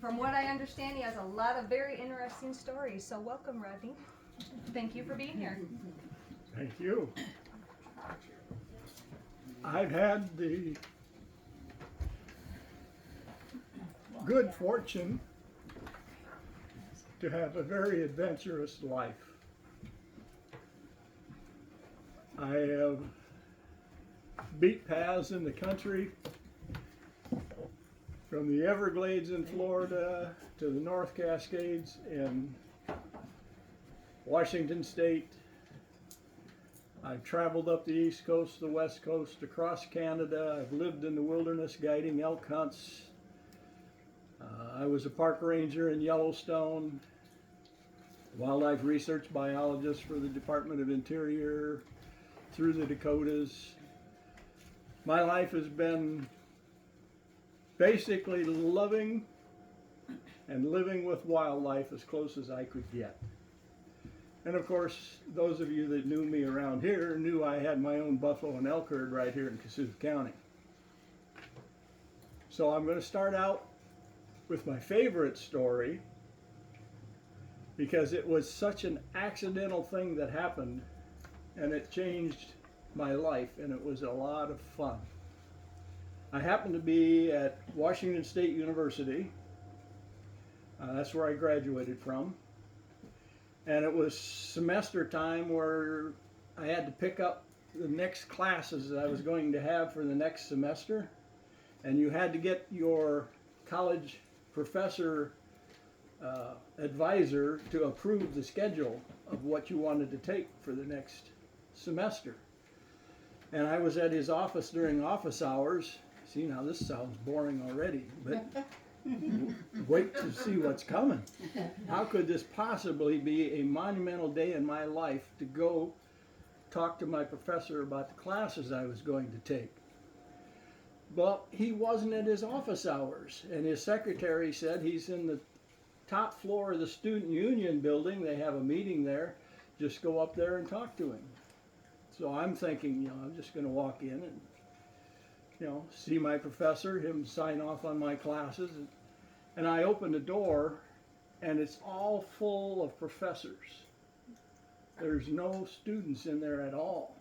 from what I understand, he has a lot of very interesting stories. So welcome, Rodney. Thank you for being here. Thank you. I've had the good fortune to have a very adventurous life. I have beat paths in the country from the Everglades in Florida to the North Cascades in Washington State. I've traveled up the East Coast, the West Coast, across Canada. I've lived in the wilderness guiding elk hunts. I was a park ranger in Yellowstone, wildlife research biologist for the Department of Interior, through the Dakotas. My life has been basically loving and living with wildlife as close as I could get. And of course, those of you that knew me around here knew I had my own buffalo and elk herd right here in Kasuth County. So I'm going to start out with my favorite story because it was such an accidental thing that happened and it changed my life and it was a lot of fun. I happened to be at Washington State University. That's where I graduated from. And it was semester time where I had to pick up the next classes that I was going to have for the next semester. And you had to get your college professor advisor to approve the schedule of what you wanted to take for the next semester. And I was at his office during office hours. See, now this sounds boring already, but wait to see what's coming. How could this possibly be a monumental day in my life to go talk to my professor about the classes I was going to take? Well, he wasn't at his office hours, and his secretary said he's in the top floor of the Student Union building. They have a meeting there. Just go up there and talk to him. So I'm thinking, I'm just going to walk in and see my professor, him sign off on my classes. And I open the door, and it's all full of professors. There's no students in there at all.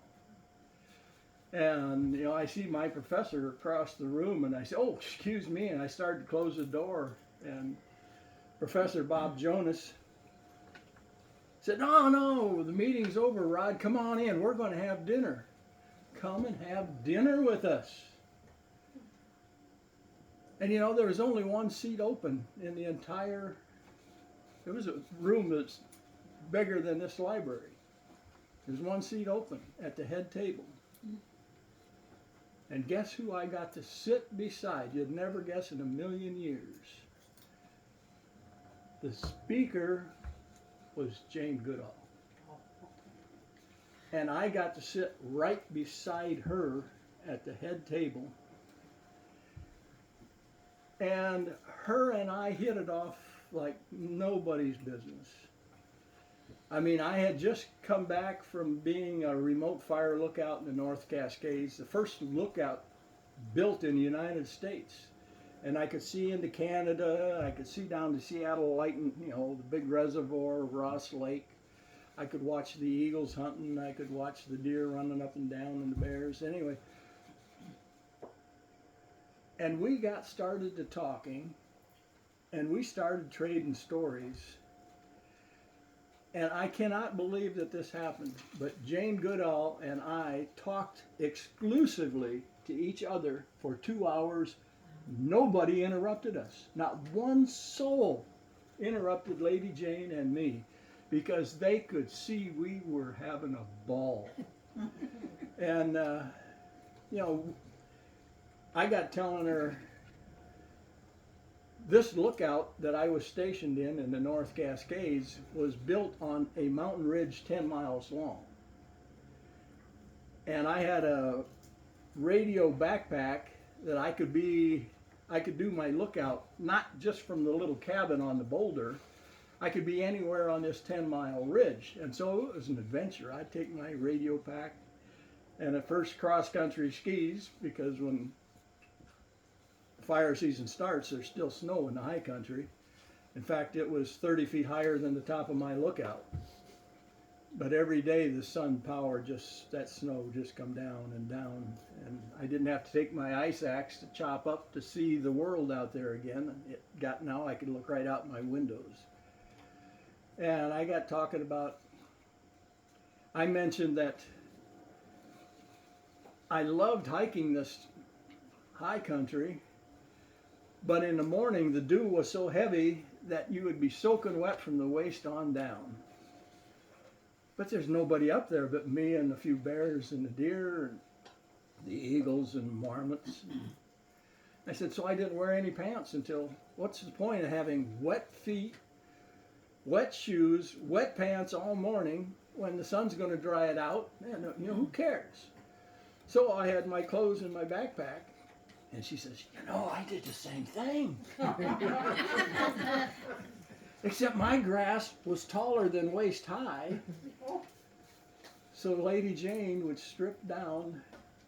And, I see my professor across the room, and I say, oh, excuse me, and I started to close the door. And Professor Bob Jonas said, no, the meeting's over, Rod. Come on in. We're going to have dinner. Come and have dinner with us. And there was only one seat open in the entire, it was a room that's bigger than this library. There's one seat open at the head table. And guess who I got to sit beside? You'd never guess in a million years. The speaker was Jane Goodall. And I got to sit right beside her at the head table. And her and I hit it off like nobody's business. I mean, I had just come back from being a remote fire lookout in the North Cascades, the first lookout built in the United States. And I could see into Canada, I could see down to Seattle lighting, the big reservoir of Ross Lake. I could watch the eagles hunting, I could watch the deer running up and down and the bears. Anyway, and we got started to talking, and we started trading stories. And I cannot believe that this happened, but Jane Goodall and I talked exclusively to each other for 2 hours. Nobody interrupted us. Not one soul interrupted Lady Jane and me because they could see we were having a ball. And, I got telling her, this lookout that I was stationed in the North Cascades was built on a mountain ridge 10 miles long. And I had a radio backpack that I could do my lookout, not just from the little cabin on the boulder. I could be anywhere on this 10-mile ridge. And so it was an adventure. I'd take my radio pack and at first cross-country skis, because when fire season starts, there's still snow in the high country. In fact, it was 30 feet higher than the top of my lookout. But every day the sun power that snow just come down and down. And I didn't have to take my ice axe to chop up to see the world out there again. Now I could look right out my windows. And I got talking about, I mentioned that I loved hiking this high country, but in the morning the dew was so heavy that you would be soaking wet from the waist on down. But there's nobody up there but me and a few bears and the deer and the eagles and marmots. I said, so I didn't wear any pants until, what's the point of having wet feet, wet shoes, wet pants all morning when the sun's going to dry it out? And, who cares? So I had my clothes in my backpack. And she says, I did the same thing. Except my grass was taller than waist high. So Lady Jane would strip down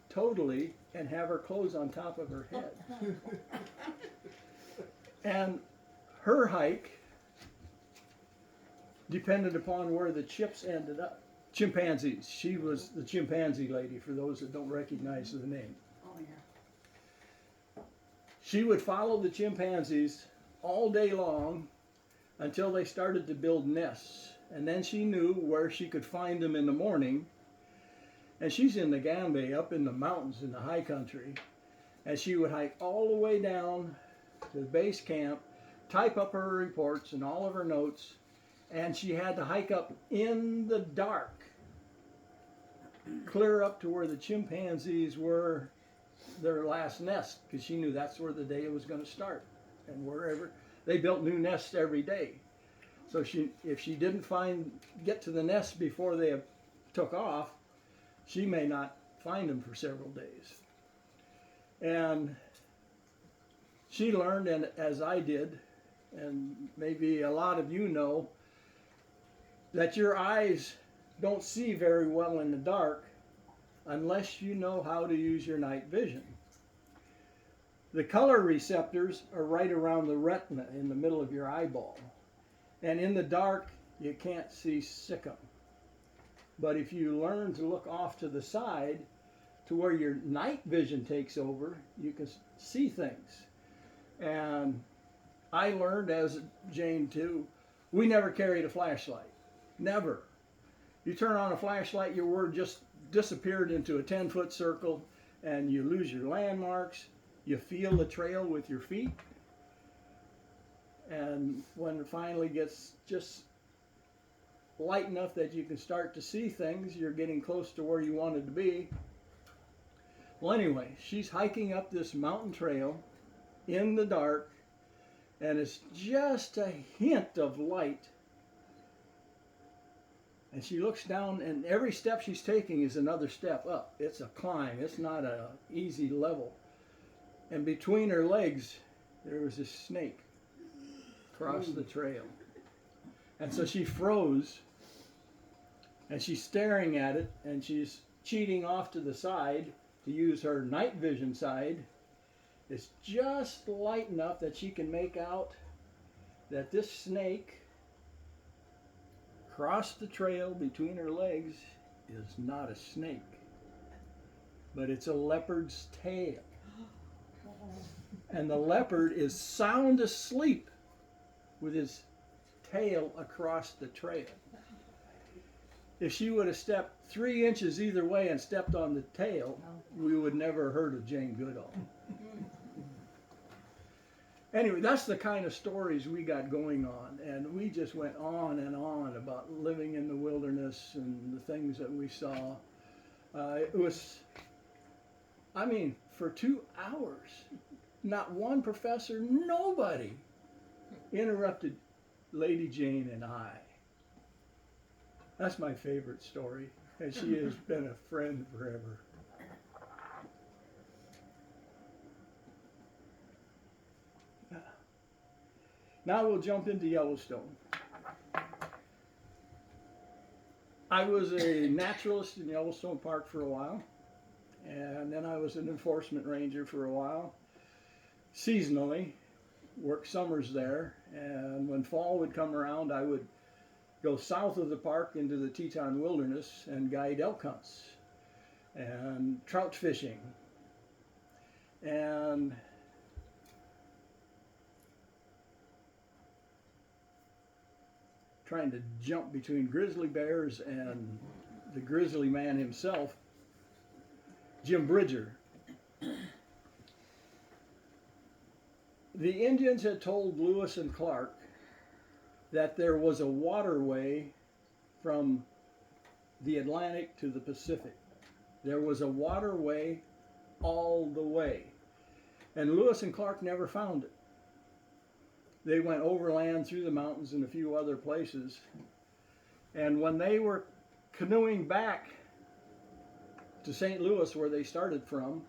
totally and have her clothes on top of her head. And her hike depended upon where the chips ended up. Chimpanzees. She was the chimpanzee lady, for those that don't recognize the name. Oh, yeah. She would follow the chimpanzees all day long until they started to build nests. And then she knew where she could find them in the morning. And she's in the Gambia, up in the mountains in the high country. And she would hike all the way down to the base camp, type up her reports and all of her notes. And she had to hike up in the dark, clear up to where the chimpanzees were, their last nest, because she knew that's where the day was going to start. And wherever, they built new nests every day. So if she didn't get to the nest before they took off, she may not find them for several days. And she learned, and as I did, and maybe a lot of you know, that your eyes don't see very well in the dark unless you know how to use your night vision. The color receptors are right around the retina in the middle of your eyeball. And in the dark, you can't see sick'em. But if you learn to look off to the side to where your night vision takes over, you can see things. And I learned, as Jane too, we never carried a flashlight. Never. You turn on a flashlight, your word just disappeared into a 10-foot circle, and you lose your landmarks. You feel the trail with your feet. And when it finally gets just light enough that you can start to see things, you're getting close to where you wanted to be. Well, anyway, she's hiking up this mountain trail in the dark, and it's just a hint of light. And she looks down, and every step she's taking is another step up. It's a climb. It's not an easy level. And between her legs, there was a snake across the trail. And so she froze, and she's staring at it, and she's cheating off to the side to use her night vision side. It's just light enough that she can make out that this snake across the trail between her legs is not a snake, but it's a leopard's tail. And the leopard is sound asleep with his tail across the trail. If she would have stepped 3 inches either way and stepped on the tail, we would never have heard of Jane Goodall. Anyway, that's the kind of stories we got going on, and we just went on and on about living in the wilderness and the things that we saw. It was, for 2 hours, not one professor, nobody interrupted Lady Jane and I. That's my favorite story, and she has been a friend forever. Now we'll jump into Yellowstone. I was a naturalist in Yellowstone Park for a while, and then I was an enforcement ranger for a while. seasonally, work summers there, and when fall would come around, I would go south of the park into the Teton Wilderness and guide elk hunts and trout fishing and trying to jump between grizzly bears and the grizzly man himself, Jim Bridger. The Indians had told Lewis and Clark that there was a waterway from the Atlantic to the Pacific. There was a waterway all the way. And Lewis and Clark never found it. They went overland through the mountains and a few other places. And when they were canoeing back to St. Louis, where they started from,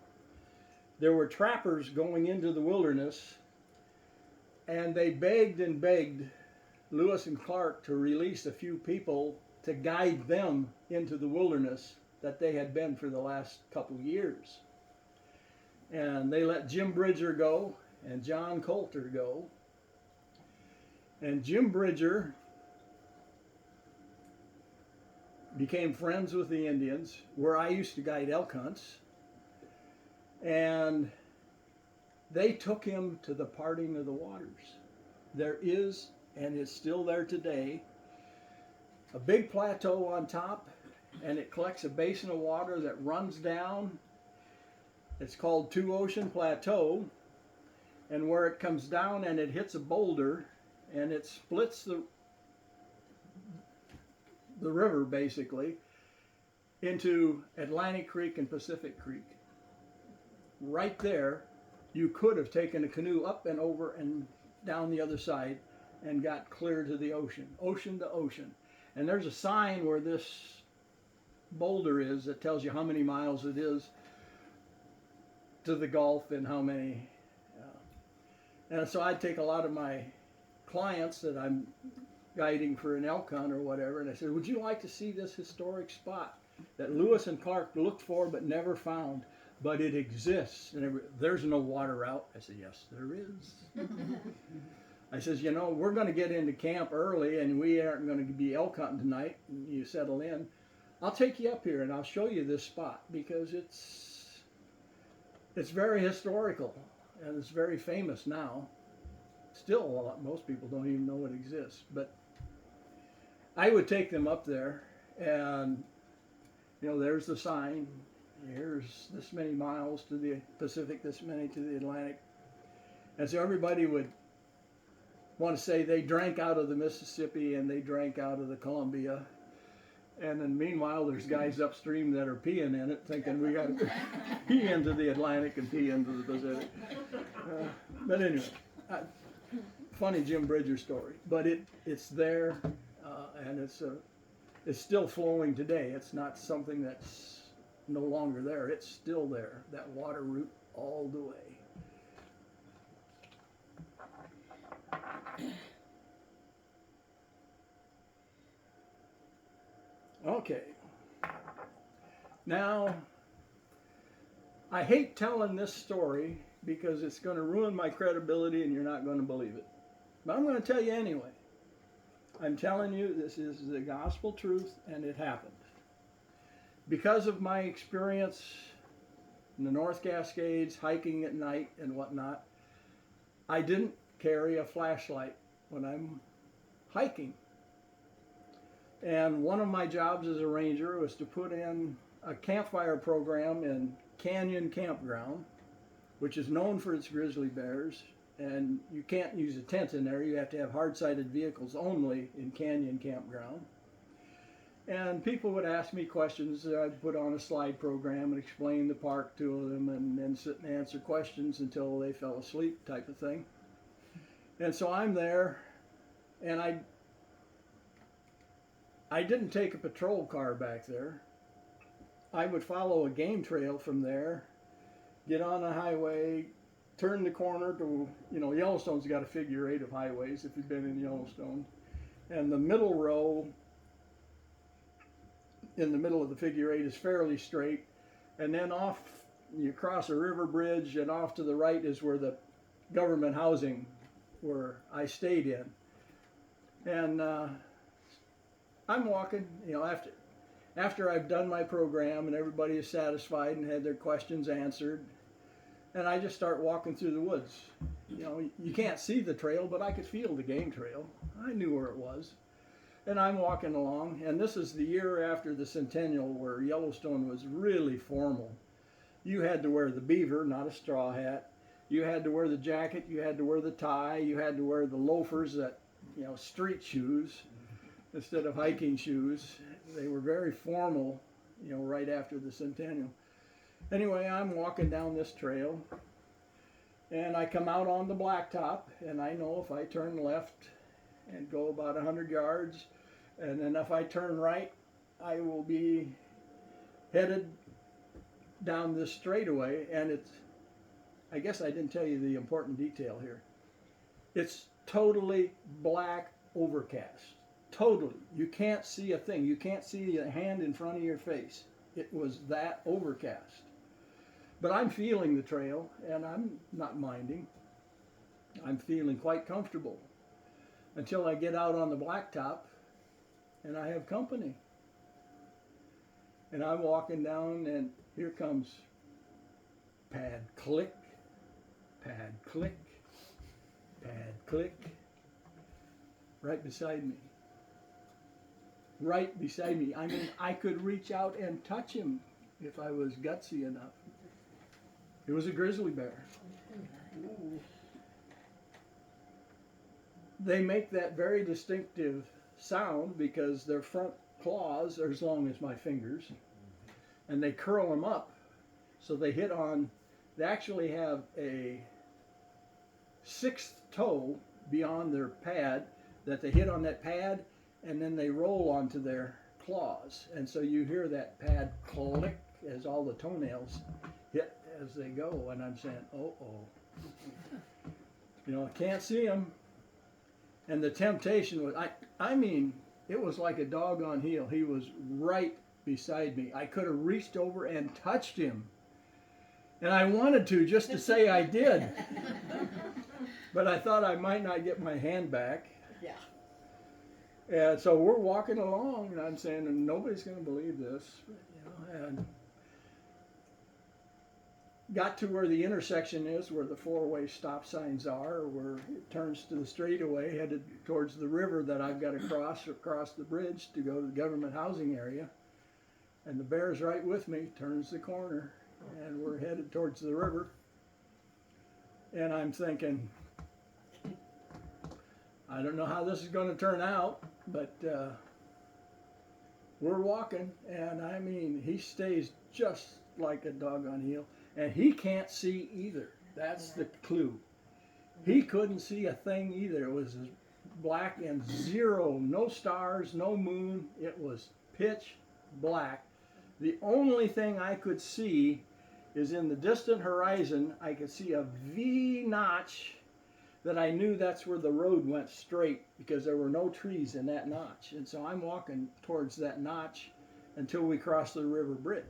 there were trappers going into the wilderness, and they begged and begged Lewis and Clark to release a few people to guide them into the wilderness that they had been for the last couple years. And they let Jim Bridger go and John Coulter go. And Jim Bridger became friends with the Indians, where I used to guide elk hunts. And they took him to the parting of the waters. There is, and is still there today, a big plateau on top, and it collects a basin of water that runs down. It's called Two Ocean Plateau, and where it comes down and it hits a boulder, and it splits the river basically into Atlantic Creek and Pacific Creek. Right there, you could have taken a canoe up and over and down the other side and got clear to the ocean, ocean to ocean. And there's a sign where this boulder is that tells you how many miles it is to the Gulf and how many. And so I'd take a lot of my clients that I'm guiding for an elk hunt or whatever, and I said, would you like to see this historic spot that Lewis and Clark looked for but never found, but it exists? And there's no water route. I said, yes, there is. I says, you know, we're going to get into camp early and we aren't going to be elk hunting tonight, and you settle in. I'll take you up here and I'll show you this spot, because it's very historical and it's very famous now. Still, most people don't even know it exists, but I would take them up there, and you know, there's the sign. Here's this many miles to the Pacific, this many to the Atlantic. And so everybody would want to say they drank out of the Mississippi and they drank out of the Columbia. And then meanwhile, there's guys upstream that are peeing in it, thinking we got to pee into the Atlantic and pee into the Pacific. But anyway, funny Jim Bridger story. But it's there, and it's still flowing today. It's not something that's no longer there. It's still there, that water route all the way. Okay. Now, I hate telling this story because it's going to ruin my credibility and you're not going to believe it. But I'm going to tell you anyway. I'm telling you, this is the gospel truth, and it happened. Because of my experience in the North Cascades, hiking at night and whatnot, I didn't carry a flashlight when I'm hiking. And one of my jobs as a ranger was to put in a campfire program in Canyon Campground, which is known for its grizzly bears. And you can't use a tent in there. You have to have hard-sided vehicles only in Canyon Campground. And people would ask me questions. I'd put on a slide program and explain the park to them, and then sit and answer questions until they fell asleep, type of thing. And so I'm there, and I didn't take a patrol car back there. I would follow a game trail from there, get on the highway, turn the corner to, Yellowstone's got a figure 8 of highways if you've been in Yellowstone. And the middle row in the middle of the figure 8 is fairly straight. And then off, you cross a river bridge, and off to the right is where the government housing where I stayed in. And I'm walking, after I've done my program and everybody is satisfied and had their questions answered, and I just start walking through the woods. You can't see the trail, but I could feel the game trail. I knew where it was. And I'm walking along, and this is the year after the centennial where Yellowstone was really formal. You had to wear the beaver, not a straw hat. You had to wear the jacket, you had to wear the tie, you had to wear the loafers, that street shoes instead of hiking shoes. They were very formal, right after the centennial. Anyway, I'm walking down this trail, and I come out on the blacktop, and I know if I turn left and go about 100 yards, and then if I turn right, I will be headed down this straightaway. And I guess I didn't tell you the important detail here. It's totally black, overcast. Totally. You can't see a thing. You can't see a hand in front of your face. It was that overcast. But I'm feeling the trail, and I'm not minding. I'm feeling quite comfortable until I get out on the blacktop and I have company. And I'm walking down, and here comes pad click, pad click, pad click, right beside me. Right beside me. I mean, I could reach out and touch him if I was gutsy enough. It was a grizzly bear. They make that very distinctive sound because their front claws are as long as my fingers, and they curl them up so they actually have a sixth toe beyond their pad that they hit on that pad, and then they roll onto their claws, and so you hear that pad click as all the toenails hit as they go. And I'm saying, I can't see them. And the temptation was, I mean, it was like a dog on heel. He was right beside me. I could have reached over and touched him, and I wanted to, just to say I did. But I thought I might not get my hand back. Yeah. And so we're walking along, and I'm saying, and nobody's going to believe this, and got to where the intersection is, where the four-way stop signs are, where it turns to the straightaway, headed towards the river that I've got to cross the bridge to go to the government housing area. And the bear's right with me, turns the corner, and we're headed towards the river. And I'm thinking, I don't know how this is going to turn out, but we're walking, and I mean, he stays just like a dog on heel, and he can't see either. That's the clue. He couldn't see a thing either. It was black and zero, no stars, no moon. It was pitch black. The only thing I could see is in the distant horizon. I could see a V notch that I knew that's where the road went straight, because there were no trees in that notch. And so I'm walking towards that notch until we cross the river bridge.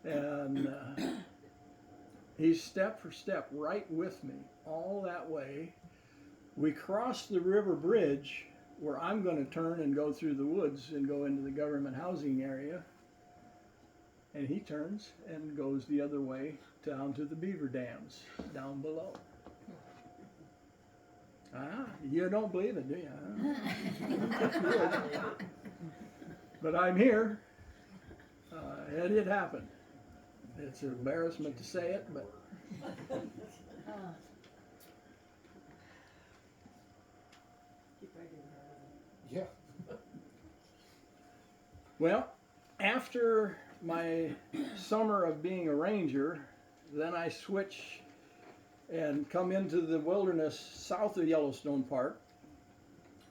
And he's step for step right with me all that way. We cross the river bridge where I'm going to turn and go through the woods and go into the government housing area. And he turns and goes the other way down to the beaver dams down below. You don't believe it, do you? But I'm here, and it happened. It's an embarrassment to say it, but Yeah. well, after my summer of being a ranger, then I switch and come into the wilderness south of Yellowstone Park,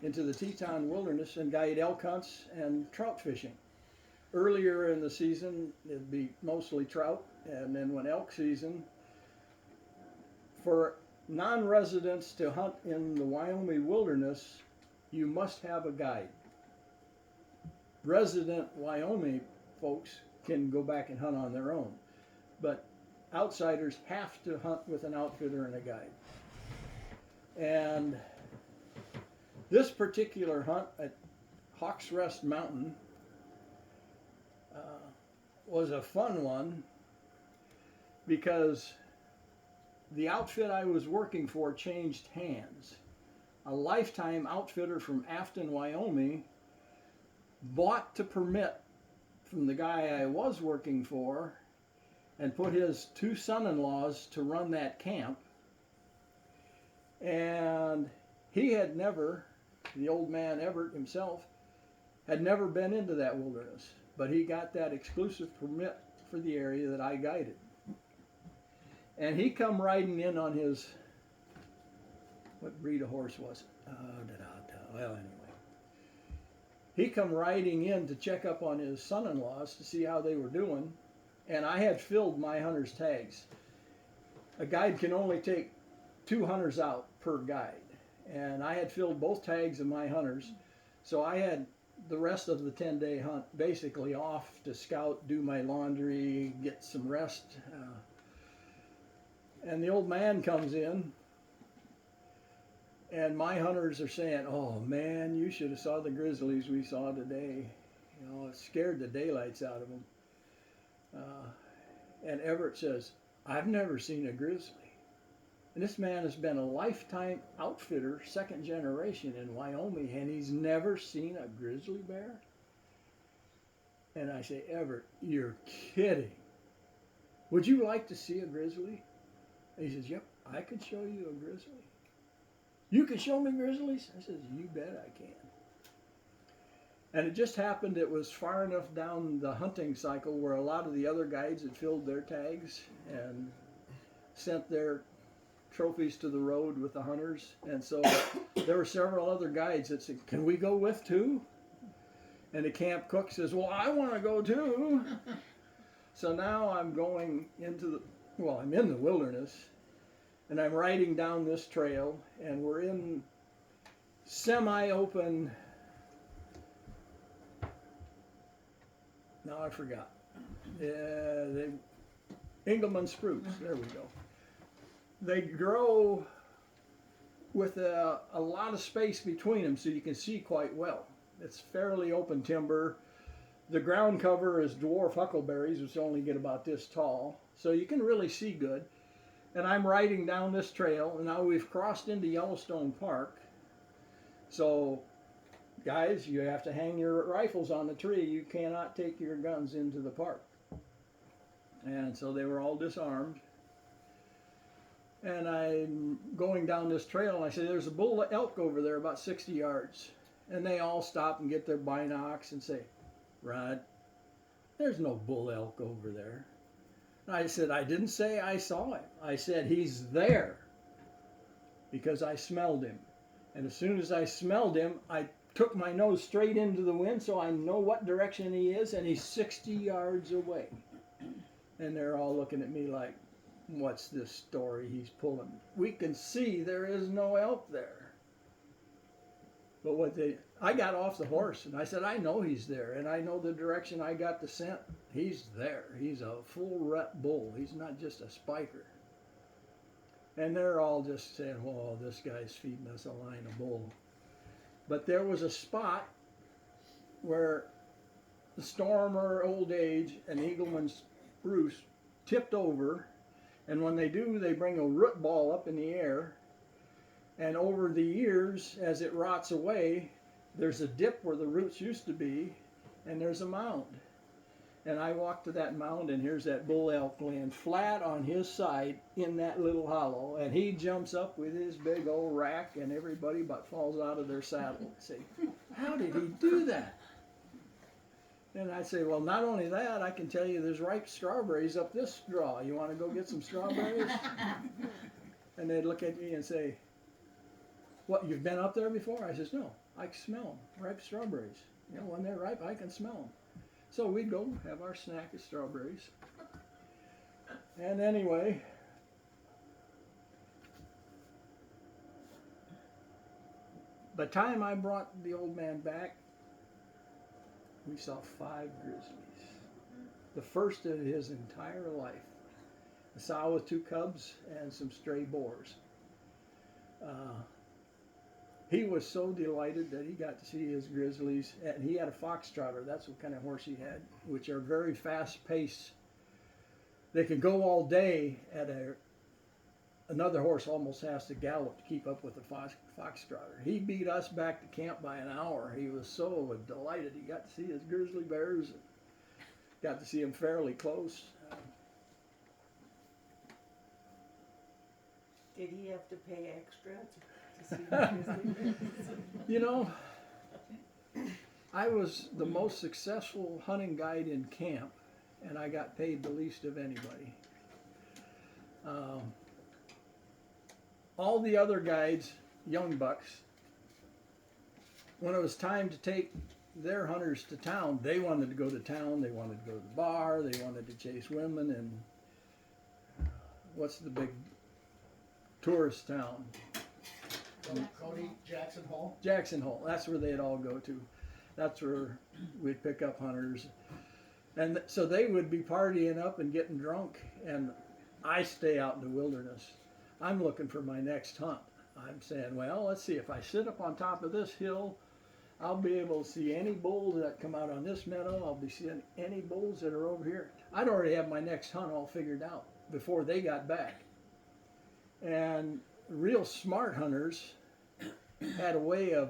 into the Teton Wilderness, and guide elk hunts and trout fishing. Earlier in the season, it'd be mostly trout, and then when elk season, for non-residents to hunt in the Wyoming wilderness, you must have a guide. Resident Wyoming folks can go back and hunt on their own, but outsiders have to hunt with an outfitter and a guide. And this particular hunt at Hawks Rest Mountain was a fun one because the outfit I was working for changed hands. A lifetime outfitter from Afton, Wyoming, bought the permit from the guy I was working for and put his two son-in-laws to run that camp. And he had never, the old man Everett himself, had never been into that wilderness, but he got that exclusive permit for the area that I guided. And he come riding in on his, what breed of horse was it? Well, anyway. He come riding in to check up on his son-in-laws to see how they were doing, and I had filled my hunter's tags. A guide can only take 2 hunters out per guide, and I had filled both tags of my hunters, so I had the rest of the 10-day hunt basically off to scout, do my laundry, get some rest. And the old man comes in, and my hunters are saying, "Oh man, you should have saw the grizzlies we saw today. You know, it scared the daylights out of them." And Everett says, "I've never seen a grizzly." And this man has been a lifetime outfitter, second generation in Wyoming, and he's never seen a grizzly bear? And I say, "Everett, you're kidding. Would you like to see a grizzly?" And he says, "Yep, I could show you a grizzly." "You can show me grizzlies?" I says, "You bet I can." And it just happened it was far enough down the hunting cycle where a lot of the other guides had filled their tags and sent their trophies to the road with the hunters. And so there were several other guides that said, "Can we go with too?" And the camp cook says, "Well, I want to go too." So now I'm going into I'm in the wilderness, and I'm riding down this trail, and we're in semi-open, now I forgot, Engelmann spruce, there we go. They grow with a lot of space between them so you can see quite well. It's fairly open timber. The ground cover is dwarf huckleberries, which only get about this tall, so you can really see good. And I'm riding down this trail, and now we've crossed into Yellowstone Park. So, guys, you have to hang your rifles on the tree. You cannot take your guns into the park. And so they were all disarmed. And I'm going down this trail, and I say, "There's a bull elk over there about 60 yards. And they all stop and get their binocs and say, "Rod, there's no bull elk over there." And I said, "I didn't say I saw him. I said he's there because I smelled him. And as soon as I smelled him, I took my nose straight into the wind so I know what direction he is, and he's 60 yards away." And they're all looking at me like, "What's this story he's pulling? We can see there is no elk there." But I got off the horse and I said, "I know he's there, and I know the direction I got the scent. He's there. He's a full rep bull. He's not just a spiker." And they're all just saying, "Whoa, this guy's feeding us a line of bull." But there was a spot where the storm or old age and Engelmann spruce tipped over, and when they do, they bring a root ball up in the air. And over the years, as it rots away, there's a dip where the roots used to be, and there's a mound. And I walked to that mound, and here's that bull elk laying flat on his side in that little hollow. And he jumps up with his big old rack, and everybody but falls out of their saddle and say, "How did he do that?" And I say, "Well, not only that, I can tell you there's ripe strawberries up this draw. You want to go get some strawberries?" And they'd look at me and say, "What, you've been up there before?" I says, "No, I can smell them, ripe strawberries. You know, when they're ripe, I can smell them." So we'd go have our snack of strawberries. And anyway, by the time I brought the old man back, we saw 5 grizzlies. The first of his entire life. a sow with 2 cubs, and some stray boars. He was so delighted that he got to see his grizzlies, and he had a foxtrotter. That's what kind of horse he had, which are very fast paced. They can go all day at another horse almost has to gallop to keep up with the foxtrotter. He beat us back to camp by an hour. He was so delighted. He got to see his grizzly bears, and got to see them fairly close. Did he have to pay extra to see the grizzly bears? You know, I was the most successful hunting guide in camp, and I got paid the least of anybody. All the other guides, young bucks, when it was time to take their hunters to town, they wanted to go to town, they wanted to go to the bar, they wanted to chase women, and what's the big tourist town? Cody, Jackson Hole. Jackson Hole. That's where they'd all go to. That's where we'd pick up hunters. And so they would be partying up and getting drunk, and I stay out in the wilderness. I'm looking for my next hunt. I'm saying, well, let's see, if I sit up on top of this hill, I'll be able to see any bulls that come out on this meadow. I'll be seeing any bulls that are over here. I'd already have my next hunt all figured out before they got back. And real smart hunters had a way of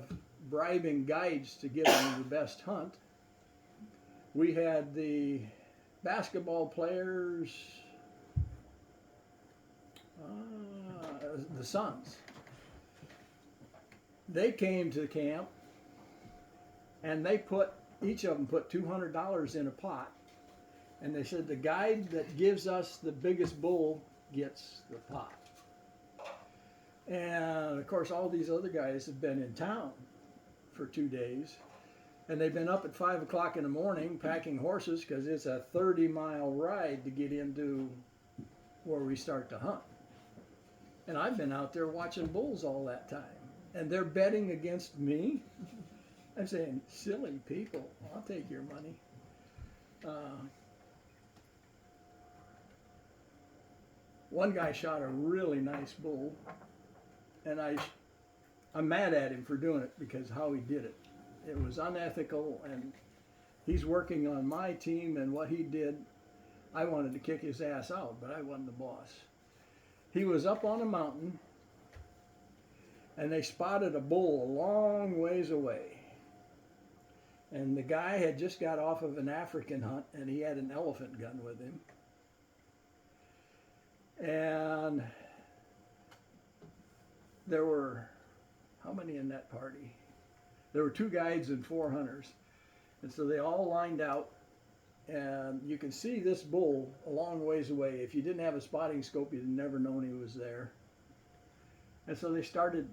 bribing guides to give them the best hunt. We had the basketball players, the Suns. They came to camp, and each of them put $200 in a pot, and they said the guide that gives us the biggest bull gets the pot. And of course, all these other guys have been in town for 2 days, and they've been up at 5 o'clock in the morning packing horses because it's a 30-mile ride to get into where we start to hunt. And I've been out there watching bulls all that time, and they're betting against me. I'm saying, silly people, I'll take your money. One guy shot a really nice bull, and I'm mad at him for doing it because how he did it. It was unethical, and he's working on my team, and what he did, I wanted to kick his ass out, but I wasn't the boss. He was up on a mountain, and they spotted a bull a long ways away. And the guy had just got off of an African hunt, and he had an elephant gun with him. And there were, how many in that party? There were 2 guides and 4 hunters. And so they all lined out, and you can see this bull a long ways away. If you didn't have a spotting scope, you'd never known he was there. And so they started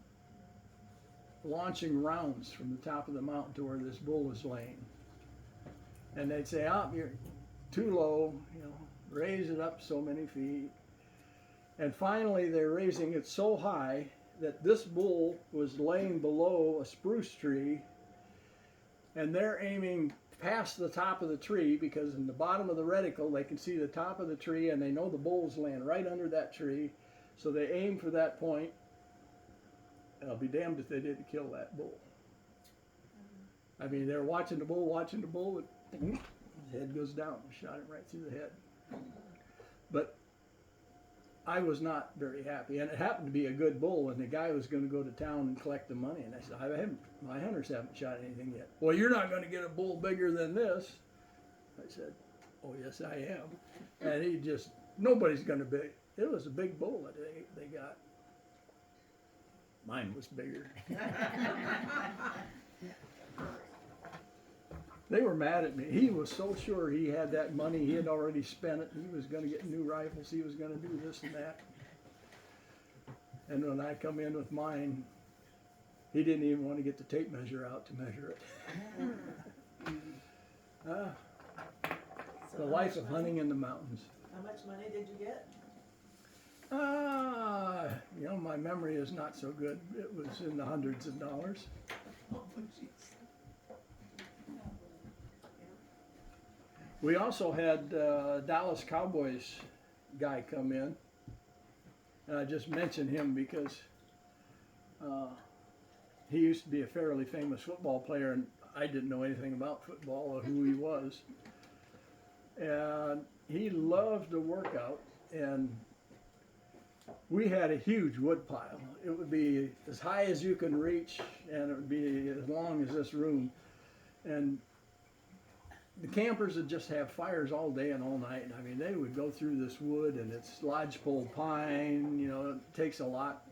launching rounds from the top of the mountain to where this bull was laying. And they'd say, you're too low, raise it up so many feet. And finally, they're raising it so high that this bull was laying below a spruce tree, and they're aiming past the top of the tree because in the bottom of the reticle they can see the top of the tree, and they know the bull's laying right under that tree, so they aim for that point. And I'll be damned if they didn't kill that bull. I mean, they're watching the bull, and his head goes down, shot him right through the head. But I was not very happy, and it happened to be a good bull, and the guy was going to go to town and collect the money, and I said, my hunters haven't shot anything yet. Well, you're not going to get a bull bigger than this. I said, oh yes I am. And nobody's going to be, it was a big bull that they got. Mine was bigger. They were mad at me. He was so sure he had that money. He had already spent it. He was going to get new rifles. He was going to do this and that. And when I come in with mine, he didn't even want to get the tape measure out to measure it. The life of hunting in the mountains. How much money did you get? My memory is not so good. It was in the hundreds of dollars. Oh, jeez. We also had Dallas Cowboys guy come in, and I just mentioned him because he used to be a fairly famous football player, and I didn't know anything about football or who he was. And he loved to work out, and we had a huge wood pile. It would be as high as you can reach, and it would be as long as this room. And the campers would just have fires all day and all night. I mean, they would go through this wood, and it's lodgepole pine, you know, it takes a lot.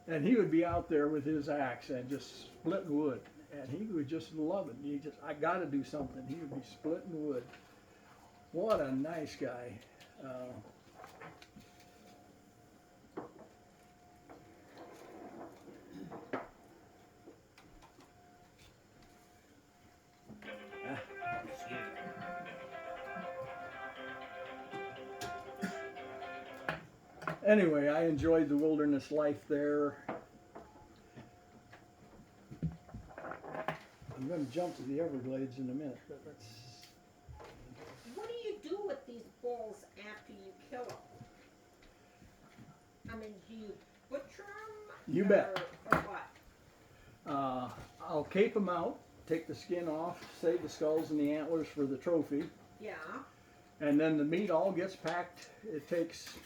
And he would be out there with his axe and just splitting wood. And he would just love it. He just, I got to do something. He would be splitting wood. What a nice guy. Anyway, I enjoyed the wilderness life there. I'm going to jump to the Everglades in a minute, but let's. What do you do with these bulls after you kill them? I mean, do you butcher them? You bet. Or what? I'll cape them out, take the skin off, save the skulls and the antlers for the trophy, Yeah. and then the meat all gets packed. It takes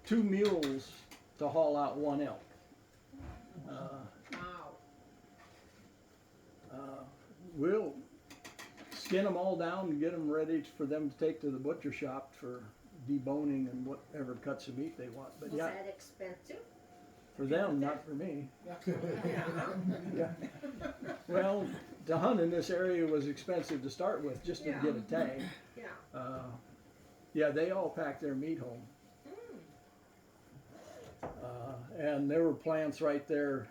2 mules to haul out one elk. Wow. We'll skin them all down and get them ready for them to take to the butcher shop for deboning and whatever cuts of meat they want. But Was yeah, that expensive? for them, not for me. Yeah. Yeah. Well, to hunt in this area was expensive to start with, just to Yeah. get a tag. Yeah. Yeah, they all packed their meat home. Mm. And there were plants right there,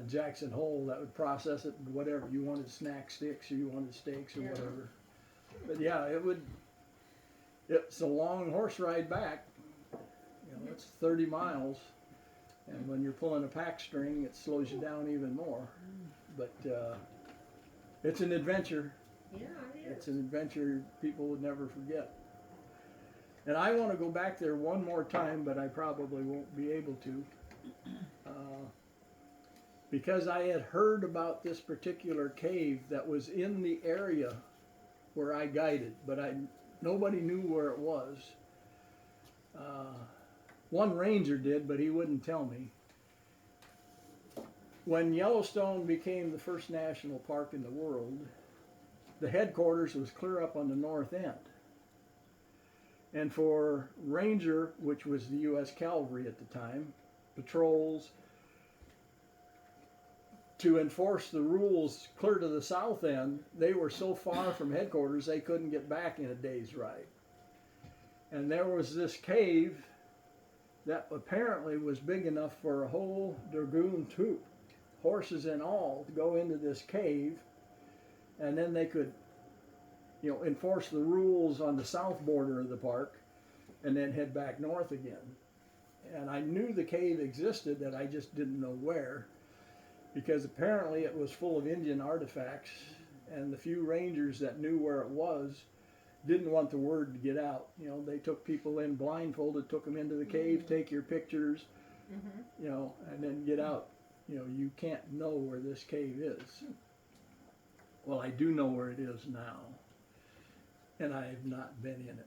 Jackson Hole, that would process it, whatever. You wanted snack sticks or you wanted steaks or Yeah. whatever. But yeah, it's a long horse ride back. You know, it's 30 miles. And when you're pulling a pack string, it slows you down even more. But it's an adventure. Yeah, it is. It's an adventure people would never forget. And I want to go back there one more time, but I probably won't be able to. Because I had heard about this particular cave that was in the area where I guided, but nobody knew where it was. One ranger did, but he wouldn't tell me. When Yellowstone became the first national park in the world, the headquarters was clear up on the north end. And for Ranger, which was the U.S. Cavalry at the time, patrols, to enforce the rules clear to the south end, they were so far from headquarters they couldn't get back in a day's ride. And there was this cave that apparently was big enough for a whole dragoon troop, horses and all, to go into this cave, and then they could, you know, enforce the rules on the south border of the park and then head back north again. And I knew the cave existed, and I just didn't know where, because apparently it was full of Indian artifacts, and the few rangers that knew where it was didn't want the word to get out. You know, they took people in blindfolded, took them into the cave, take your pictures, you know, and then get out. You know, you can't know where this cave is. Well, I do know where it is now, and I have not been in it.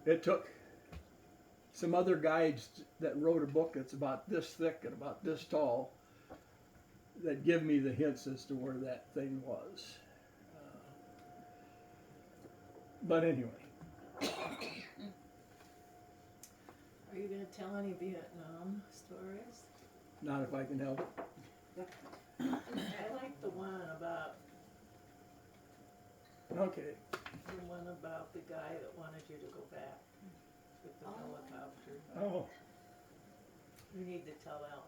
It took some other guides that wrote a book that's about this thick and about this tall that give me the hints as to where that thing was. But anyway. Are you gonna tell any Vietnam stories? Not if I can help it. I like the one about Okay. the guy that wanted you to go back with the helicopter. Oh, You need to tell that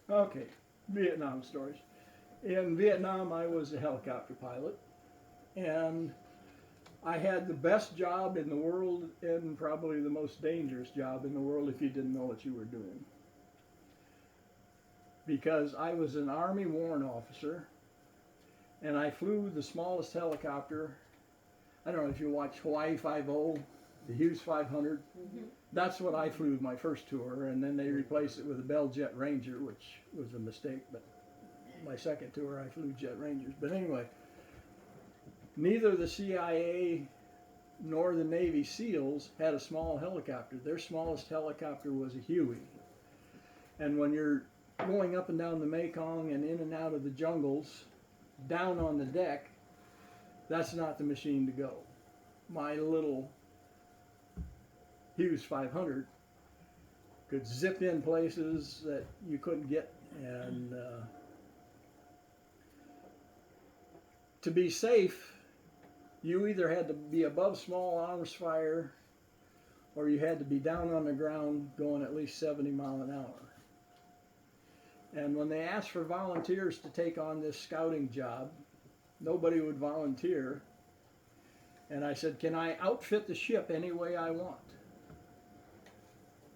one. okay. Vietnam stories. In Vietnam, I was a helicopter pilot, and I had the best job in the world and probably the most dangerous job in the world if you didn't know what you were doing. Because I was an Army warrant officer, and I flew the smallest helicopter. I don't know if you watch Hawaii 5.0, the Hughes 500. That's what I flew my first tour, and then they replaced it with a Bell Jet Ranger, which was a mistake, but my second tour I flew Jet Rangers. But anyway, neither the CIA nor the Navy SEALs had a small helicopter. Their smallest helicopter was a Huey. And when you're going up and down the Mekong and in and out of the jungles, down on the deck, that's not the machine to go. My little Hughes 500 could zip in places that you couldn't get, and to be safe, you either had to be above small arms fire or you had to be down on the ground going at least 70 miles an hour. And when they asked for volunteers to take on this scouting job, nobody would volunteer. And I said, can I outfit the ship any way I want?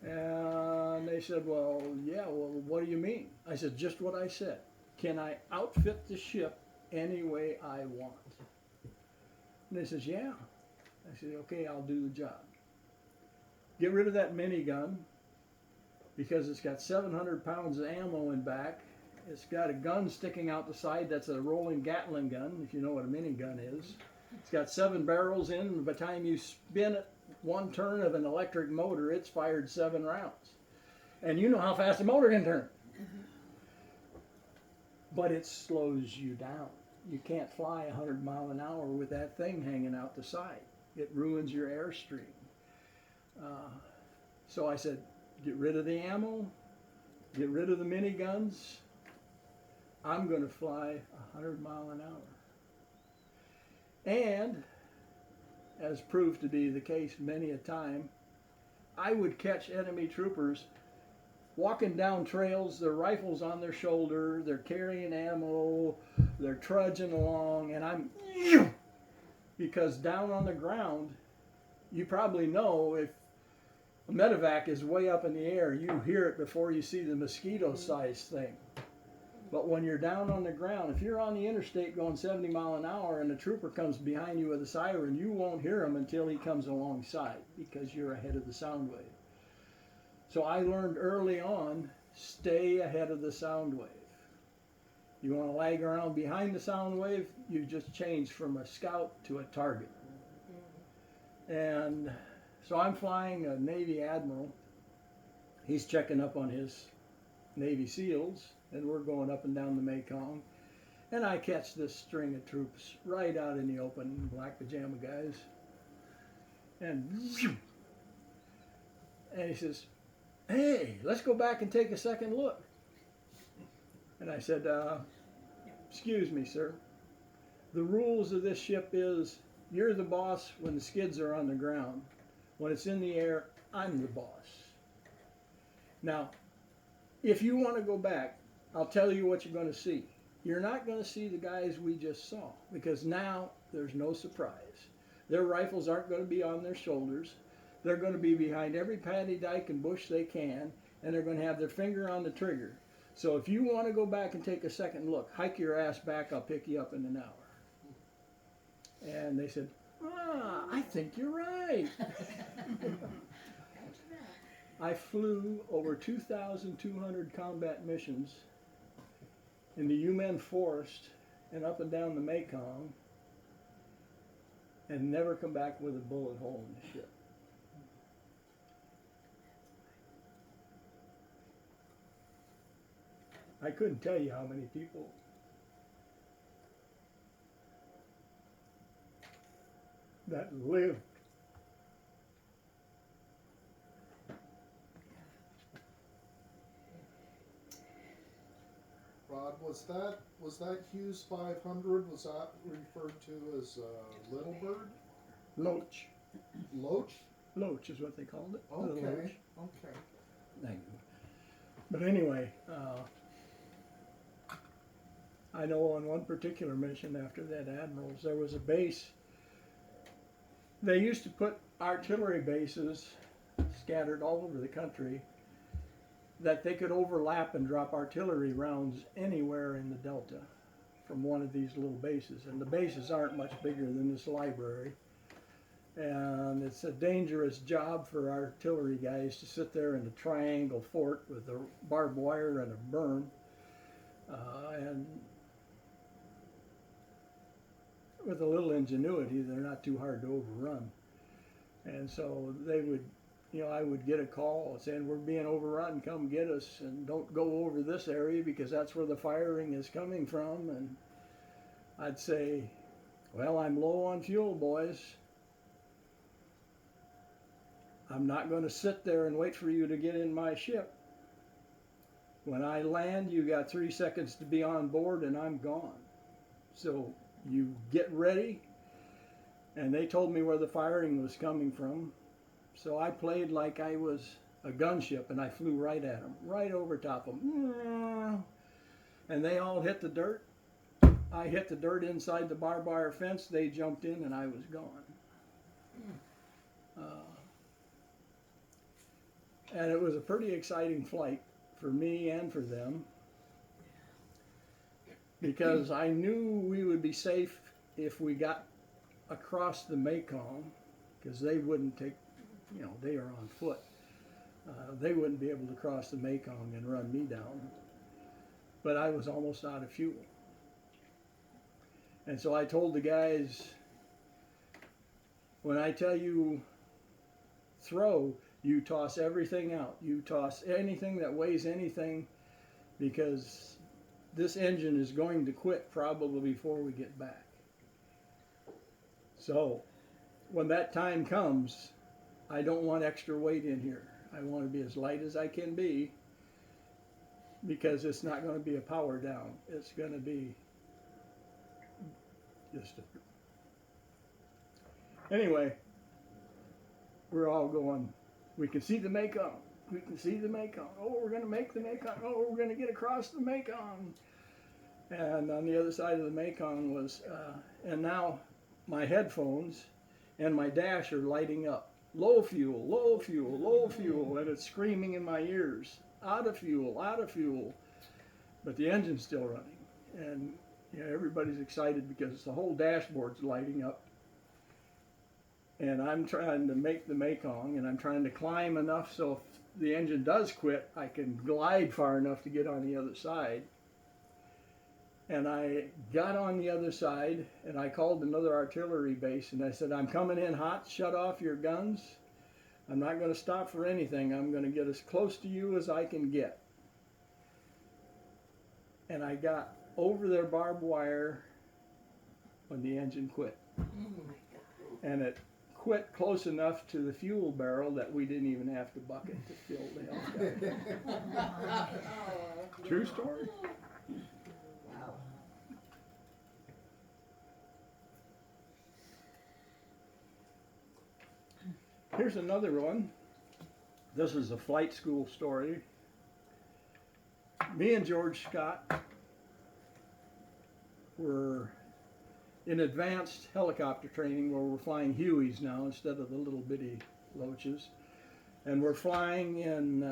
And they said, well, yeah, well, what do you mean? I said, just what I said. Can I outfit the ship any way I want? And they says, yeah. I said, okay, I'll do the job. Get rid of that minigun, because it's got 700 pounds of ammo in back. It's got a gun sticking out the side that's a rolling Gatling gun, if you know what a minigun is. It's got 7 barrels in, and by the time you spin it one turn of an electric motor, it's fired 7 rounds. And you know how fast a motor can turn. But it slows you down. You can't fly 100 miles an hour with that thing hanging out the side. It ruins your airstream. So I said, get rid of the ammo, get rid of the miniguns. I'm going to fly 100 miles an hour. And, as proved to be the case many a time, I would catch enemy troopers walking down trails, their rifles on their shoulder, they're carrying ammo, they're trudging along, and I'm, because down on the ground, you probably know if a medevac is way up in the air, you hear it before you see the mosquito-sized thing. But when you're down on the ground, if you're on the interstate going 70 miles an hour and a trooper comes behind you with a siren, you won't hear him until he comes alongside because you're ahead of the sound wave. So I learned early on, stay ahead of the sound wave. You want to lag around behind the sound wave, you just change from a scout to a target. And so I'm flying a Navy Admiral. He's checking up on his Navy SEALs, and we're going up and down the Mekong. And I catch this string of troops right out in the open, black pajama guys. And he says, hey, let's go back and take a second look. And I said, excuse me, sir. The rules of this ship is you're the boss when the skids are on the ground. When it's in the air, I'm the boss. Now, if you want to go back, I'll tell you what you're going to see. You're not going to see the guys we just saw, because now there's no surprise. Their rifles aren't going to be on their shoulders. They're going to be behind every paddy dyke and bush they can, and they're going to have their finger on the trigger. So if you want to go back and take a second look, hike your ass back, I'll pick you up in an hour. And they said, I think you're right. I flew over 2,200 combat missions in the Yumen Forest and up and down the Mekong, and never come back with a bullet hole in the ship. I couldn't tell you how many people that lived. Rod, was that Hughes 500? Was that referred to as Little Bird? Loach. Loach? Loach is what they called it. The Okay. Loach. Okay. Thank you. But anyway, I know on one particular mission after that Admirals, there was a base. They used to put artillery bases scattered all over the country that they could overlap and drop artillery rounds anywhere in the Delta. from one of these little bases. And the bases aren't much bigger than this library. And it's a dangerous job for artillery guys to sit there in a triangle fort with a barbed wire and a berm. And with a little ingenuity, they're not too hard to overrun. And so they would, I would get a call saying, we're being overrun, come get us, and don't go over this area because that's where the firing is coming from. And I'd say, well, I'm low on fuel, boys. I'm not going to sit there and wait for you to get in my ship. When I land, you got 3 seconds to be on board and I'm gone. So you get ready. And they told me where the firing was coming from. So I played like I was a gunship and I flew right at them, right over top of them. And they all hit the dirt. I hit the dirt inside the barbed wire fence. They jumped in and I was gone. And it was a pretty exciting flight for me and for them, because I knew we would be safe if we got across the Mekong, because they wouldn't take, they are on foot. They wouldn't be able to cross the Mekong and run me down. But I was almost out of fuel. And so I told the guys, when I tell you throw, you toss everything out. You toss anything that weighs anything, because this engine is going to quit probably before we get back. So when that time comes, I don't want extra weight in here. I want to be as light as I can be, because it's not going to be a power down. It's going to be just Anyway, we're all going, we can see the Mekong. We can see the Mekong. Oh, we're going to make the Mekong. Oh, we're going to get across the Mekong. And on the other side of the Mekong was, and now my headphones and my dash are lighting up. Low fuel, low fuel, low fuel. And it's screaming in my ears. Out of fuel, out of fuel. But the engine's still running. And everybody's excited because the whole dashboard's lighting up. And I'm trying to make the Mekong, and I'm trying to climb enough so if the engine does quit, I can glide far enough to get on the other side. And I got on the other side, and I called another artillery base, and I said, I'm coming in hot, shut off your guns. I'm not going to stop for anything. I'm going to get as close to you as I can get. And I got over their barbed wire when the engine quit. And it quit close enough to the fuel barrel that we didn't even have to bucket to fill the helicopter. True story. Wow. Here's another one. This is a flight school story. Me and George Scott were in advanced helicopter training, where we're flying Hueys now instead of the little bitty Loaches. And we're flying in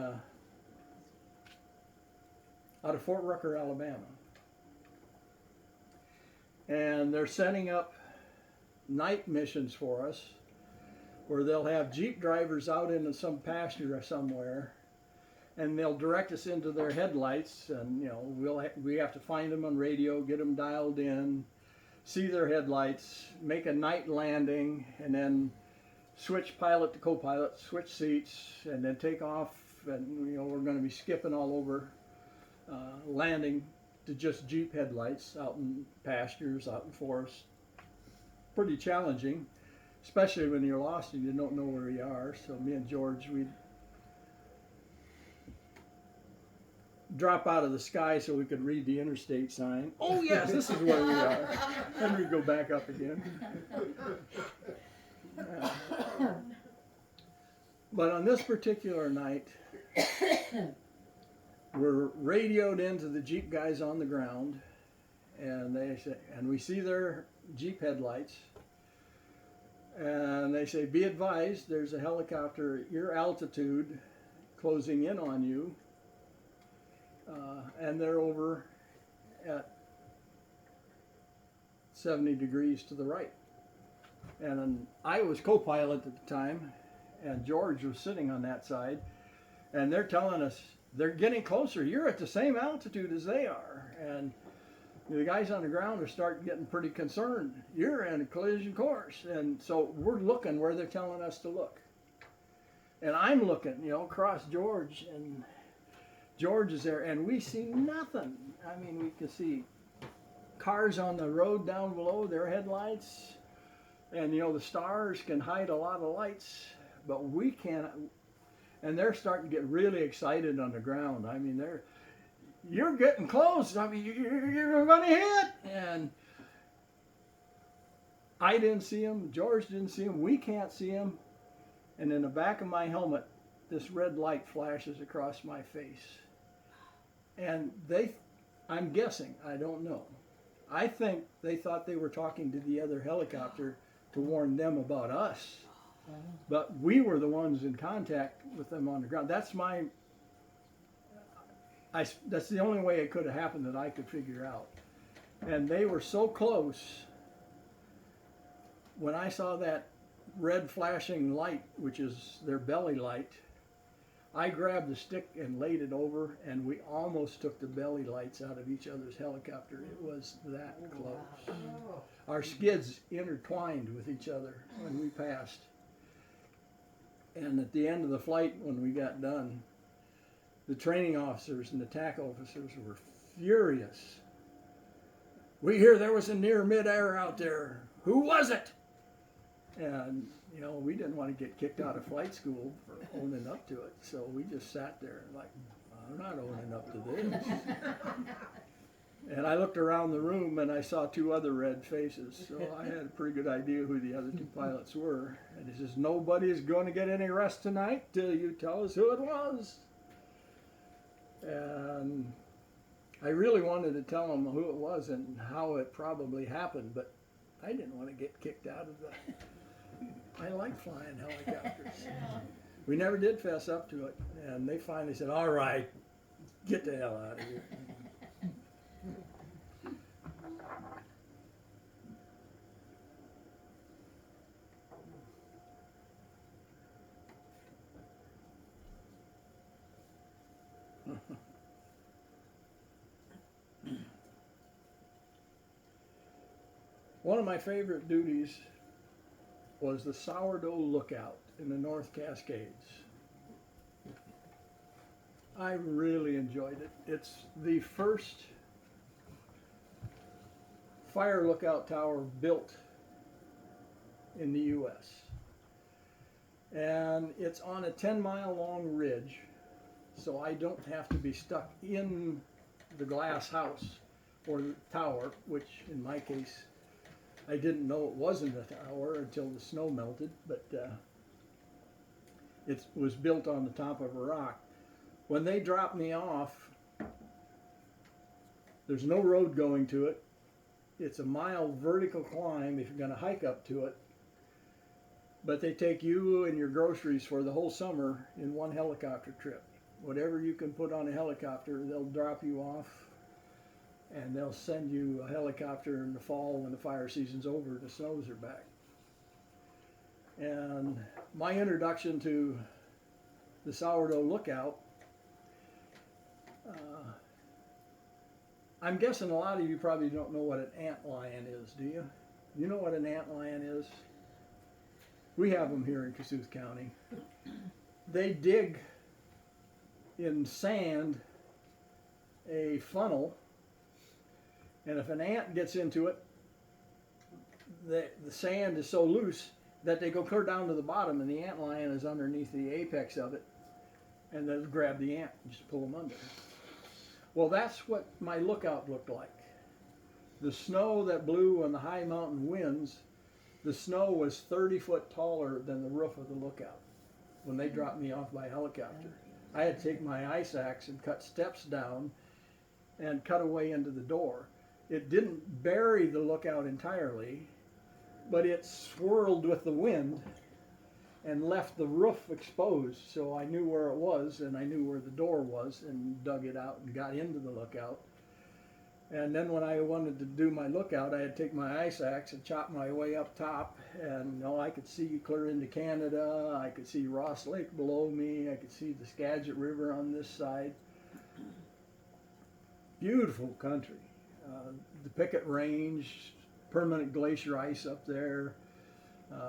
out of Fort Rucker, Alabama. And they're setting up night missions for us, where they'll have Jeep drivers out into some pasture or somewhere, and they'll direct us into their headlights, and we have to find them on radio, get them dialed in, see their headlights, make a night landing, and then switch pilot to co-pilot, switch seats, and then take off. And we're going to be skipping all over, landing to just Jeep headlights out in pastures, out in forests. Pretty challenging, especially when you're lost and you don't know where you are. So me and George, we'd drop out of the sky so we could read the interstate sign. Oh yes, this is where we are. Then we'd go back up again. But on this particular night, we're radioed into the Jeep guys on the ground, and they say, and we see their Jeep headlights, and they say, be advised, there's a helicopter at your altitude closing in on you. And they're over at 70 degrees to the right. And I was co-pilot at the time, and George was sitting on that side, and they're telling us they're getting closer. You're at the same altitude as they are. And the guys on the ground are starting getting pretty concerned. You're in a collision course. And so we're looking where they're telling us to look. And I'm looking, across George, and George is there, and we see nothing. I mean, we can see cars on the road down below, their headlights, and the stars can hide a lot of lights, but we can't. And they're starting to get really excited on the ground. I mean, you're getting close. I mean, you're going to hit. And I didn't see him. George didn't see him. We can't see him. And in the back of my helmet, this red light flashes across my face. And I'm guessing, I don't know. I think they thought they were talking to the other helicopter to warn them about us. But we were the ones in contact with them on the ground. That's the only way it could have happened that I could figure out. And they were so close. When I saw that red flashing light, which is their belly light, I grabbed the stick and laid it over, and we almost took the belly lights out of each other's helicopter. It was that close. Our skids intertwined with each other when we passed. And at the end of the flight, when we got done, the training officers and the TAC officers were furious. We hear there was a near midair out there. Who was it? And, we didn't want to get kicked out of flight school for owning up to it. So we just sat there like, I'm not owning up to this. And I looked around the room and I saw two other red faces. So I had a pretty good idea who the other two pilots were. And he says, nobody's going to get any rest tonight till you tell us who it was. And I really wanted to tell them who it was and how it probably happened, but I didn't want to get kicked out of the... I like flying helicopters. We never did fess up to it, and they finally said, all right, get the hell out of here. One of my favorite duties was the sourdough lookout in the North Cascades. I really enjoyed it. It's the first fire lookout tower built in the U.S. And it's on a 10-mile long ridge, so I don't have to be stuck in the glass house or the tower, which in my case I didn't know it wasn't a tower until the snow melted, but it was built on the top of a rock. When they dropped me off, there's no road going to it. It's a mile vertical climb if you're going to hike up to it. But they take you and your groceries for the whole summer in one helicopter trip. Whatever you can put on a helicopter, they'll drop you off. And they'll send you a helicopter in the fall when the fire season's over, the snows are back. And my introduction to the sourdough lookout, I'm guessing a lot of you probably don't know what an antlion is, do you? You know what an antlion is? We have them here in Kossuth County. They dig in sand a funnel, and if an ant gets into it, the sand is so loose that they go clear down to the bottom, and the antlion is underneath the apex of it, and they'll grab the ant and just pull them under. Well, that's what my lookout looked like. The snow that blew on the high mountain winds, the snow was 30 foot taller than the roof of the lookout when they dropped me off by helicopter. I had to take my ice axe and cut steps down and cut away into the door. It didn't bury the lookout entirely, but it swirled with the wind and left the roof exposed, so I knew where it was and I knew where the door was and dug it out and got into the lookout. And then when I wanted to do my lookout, I had to take my ice axe and chop my way up top. And I could see clear into Canada. I could see Ross Lake below me. I could see the Skagit River on this side. Beautiful country. The Picket Range, permanent glacier ice up there.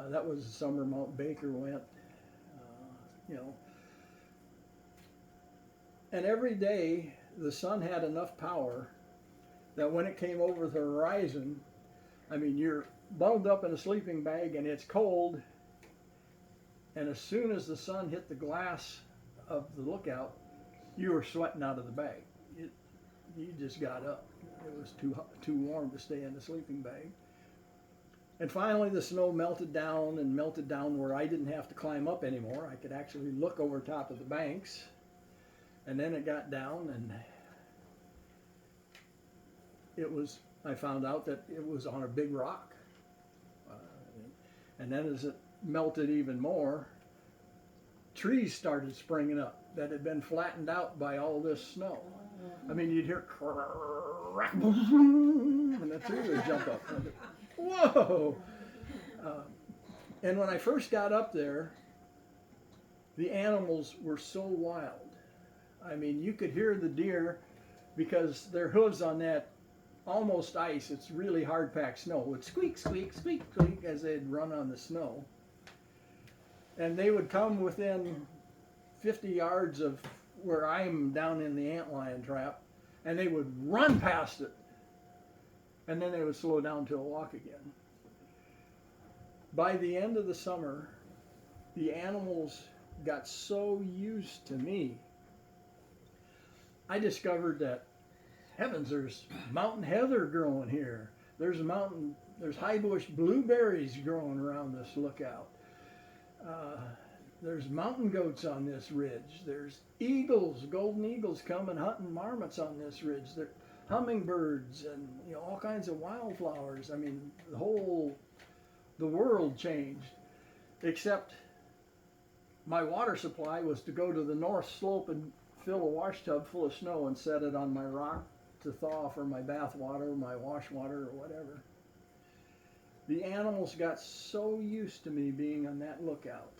That was the summer Mount Baker went. And every day the sun had enough power that when it came over the horizon, I mean, you're bundled up in a sleeping bag and it's cold, and as soon as the sun hit the glass of the lookout, you were sweating out of the bag. You just got up. It was too warm to stay in the sleeping bag. And finally the snow melted down and melted down where I didn't have to climb up anymore. I could actually look over top of the banks. And then it got down, and I found out that it was on a big rock. And then as it melted even more, trees started springing up that had been flattened out by all this snow. I mean, you'd hear crack, and the tree would jump up. Whoa! And when I first got up there, the animals were so wild. I mean, you could hear the deer because their hooves on that almost ice, it's really hard packed snow, would squeak, squeak, squeak, squeak as they'd run on the snow. And they would come within 50 yards of where I'm down in the antlion trap, and they would run past it. And then they would slow down to a walk again. By the end of the summer, the animals got so used to me, I discovered that, heavens, there's mountain heather growing here. There's high bush blueberries growing around this lookout. There's mountain goats on this ridge. There's eagles, golden eagles coming hunting marmots on this ridge. There hummingbirds and all kinds of wildflowers. I mean, the world changed, except my water supply was to go to the north slope and fill a wash tub full of snow and set it on my rock to thaw for my bath water, my wash water, or whatever. The animals got so used to me being on that lookout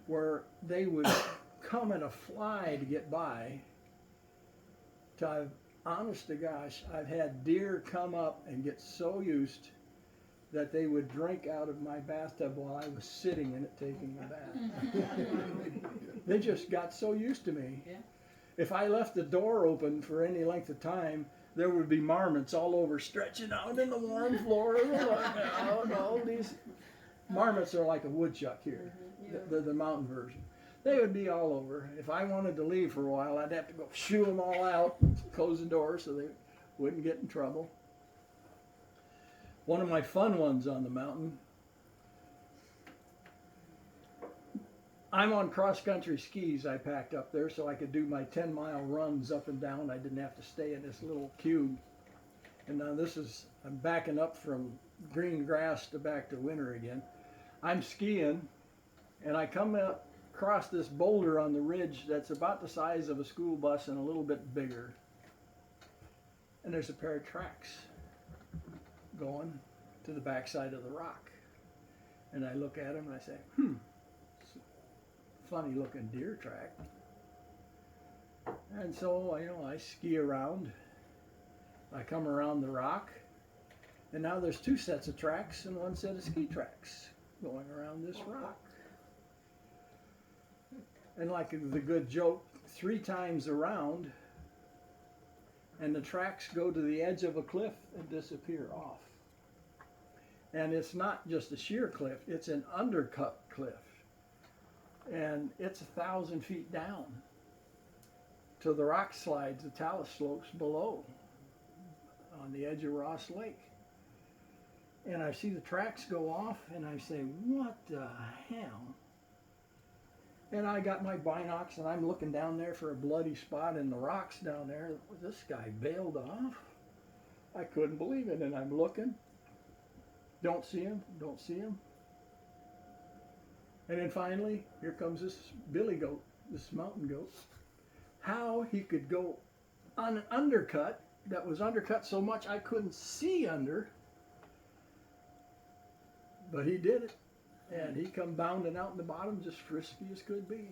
where they would come in a fly to get by. Honest to gosh, I've had deer come up and get so used that they would drink out of my bathtub while I was sitting in it taking a bath. They just got so used to me. Yeah. If I left the door open for any length of time, there would be marmots all over stretching out in the warm floor of the lookout. All these marmots are like a woodchuck here, the mountain version. They would be all over. If I wanted to leave for a while, I'd have to go shoo them all out, close the door so they wouldn't get in trouble. One of my fun ones on the mountain, I'm on cross-country skis I packed up there so I could do my 10-mile runs up and down. I didn't have to stay in this little cube. And now I'm backing up from green grass to back to winter again. I'm skiing, and I come up across this boulder on the ridge that's about the size of a school bus and a little bit bigger. And there's a pair of tracks going to the backside of the rock. And I look at them and I say, it's a funny looking deer track. And so, I ski around. I come around the rock, and now there's two sets of tracks and one set of ski tracks going around this rock. And like the good joke, 3 times around, and the tracks go to the edge of a cliff and disappear off. And it's not just a sheer cliff, it's an undercut cliff. And it's 1,000 feet down to the rock slides, the talus slopes below on the edge of Ross Lake. And I see the tracks go off and I say, what the hell? And I got my binocs and I'm looking down there for a bloody spot in the rocks down there. This guy bailed off. I couldn't believe it, and I'm looking. Don't see him, don't see him. And then finally, here comes this billy goat, this mountain goat. How he could go on an undercut that was undercut so much I couldn't see under. But he did it, and he come bounding out in the bottom just frisky as could be.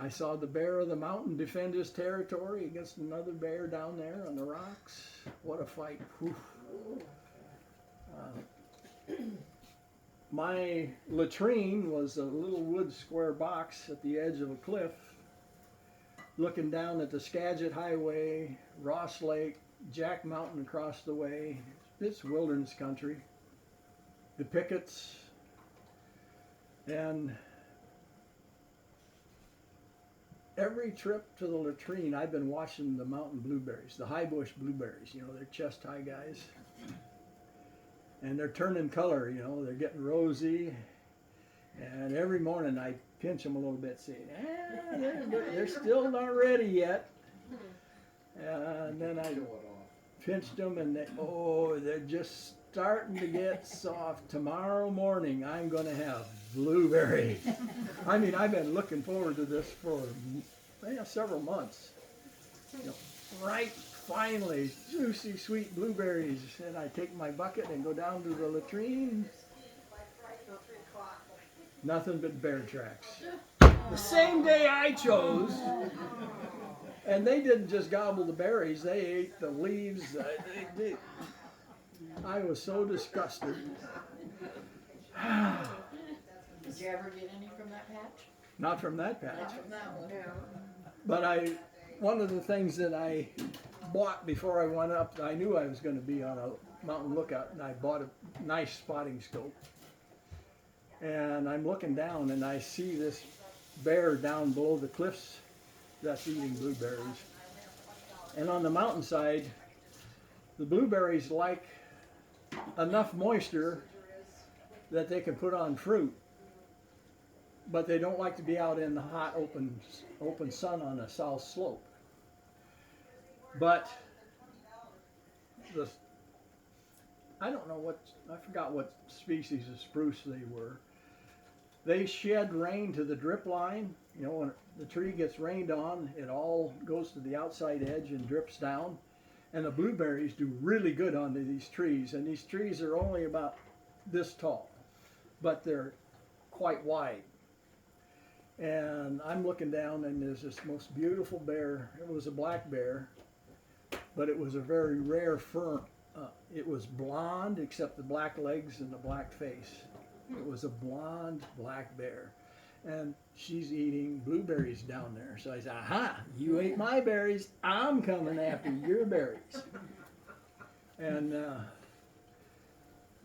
I saw the bear of the mountain defend his territory against another bear down there on the rocks. What a fight. Whew. My latrine was a little wood square box at the edge of a cliff, looking down at the Skagit Highway, Ross Lake, Jack Mountain across the way. It's wilderness country. The pickets, and every trip to the latrine, I've been watching the mountain blueberries, the high bush blueberries. You know, they're chest high guys. And they're turning color, you know, they're getting rosy. And every morning I pinch them a little bit, saying, they're still not ready yet. And then I pinched them, and they're just starting to get soft. Tomorrow morning I'm going to have blueberries. I mean, I've been looking forward to this for several months. You know, right, finally, juicy, sweet blueberries. And I take my bucket and go down to the latrine. Nothing but bear tracks. The same day I chose. And they didn't just gobble the berries, they ate the leaves. I was so disgusted. Did you ever get any from that patch? Not from that patch. Not from that one. But one of the things that I bought before I went up, I knew I was going to be on a mountain lookout, and I bought a nice spotting scope. And I'm looking down, and I see this bear down below the cliffs that's eating blueberries. And on the mountainside, the blueberries like enough moisture that they can put on fruit, but they don't like to be out in the hot open sun on a south slope. But I forgot what species of spruce they were. They shed rain to the drip line. You know, when the tree gets rained on, it all goes to the outside edge and drips down. And the blueberries do really good onto these trees. And these trees are only about this tall, but they're quite wide. And I'm looking down, and there's this most beautiful bear. It was a black bear, but it was a very rare fern. It was blonde, except the black legs and the black face. It was a blonde black bear. And she's eating blueberries down there. So I said, aha, you ate my berries, I'm coming after your berries. And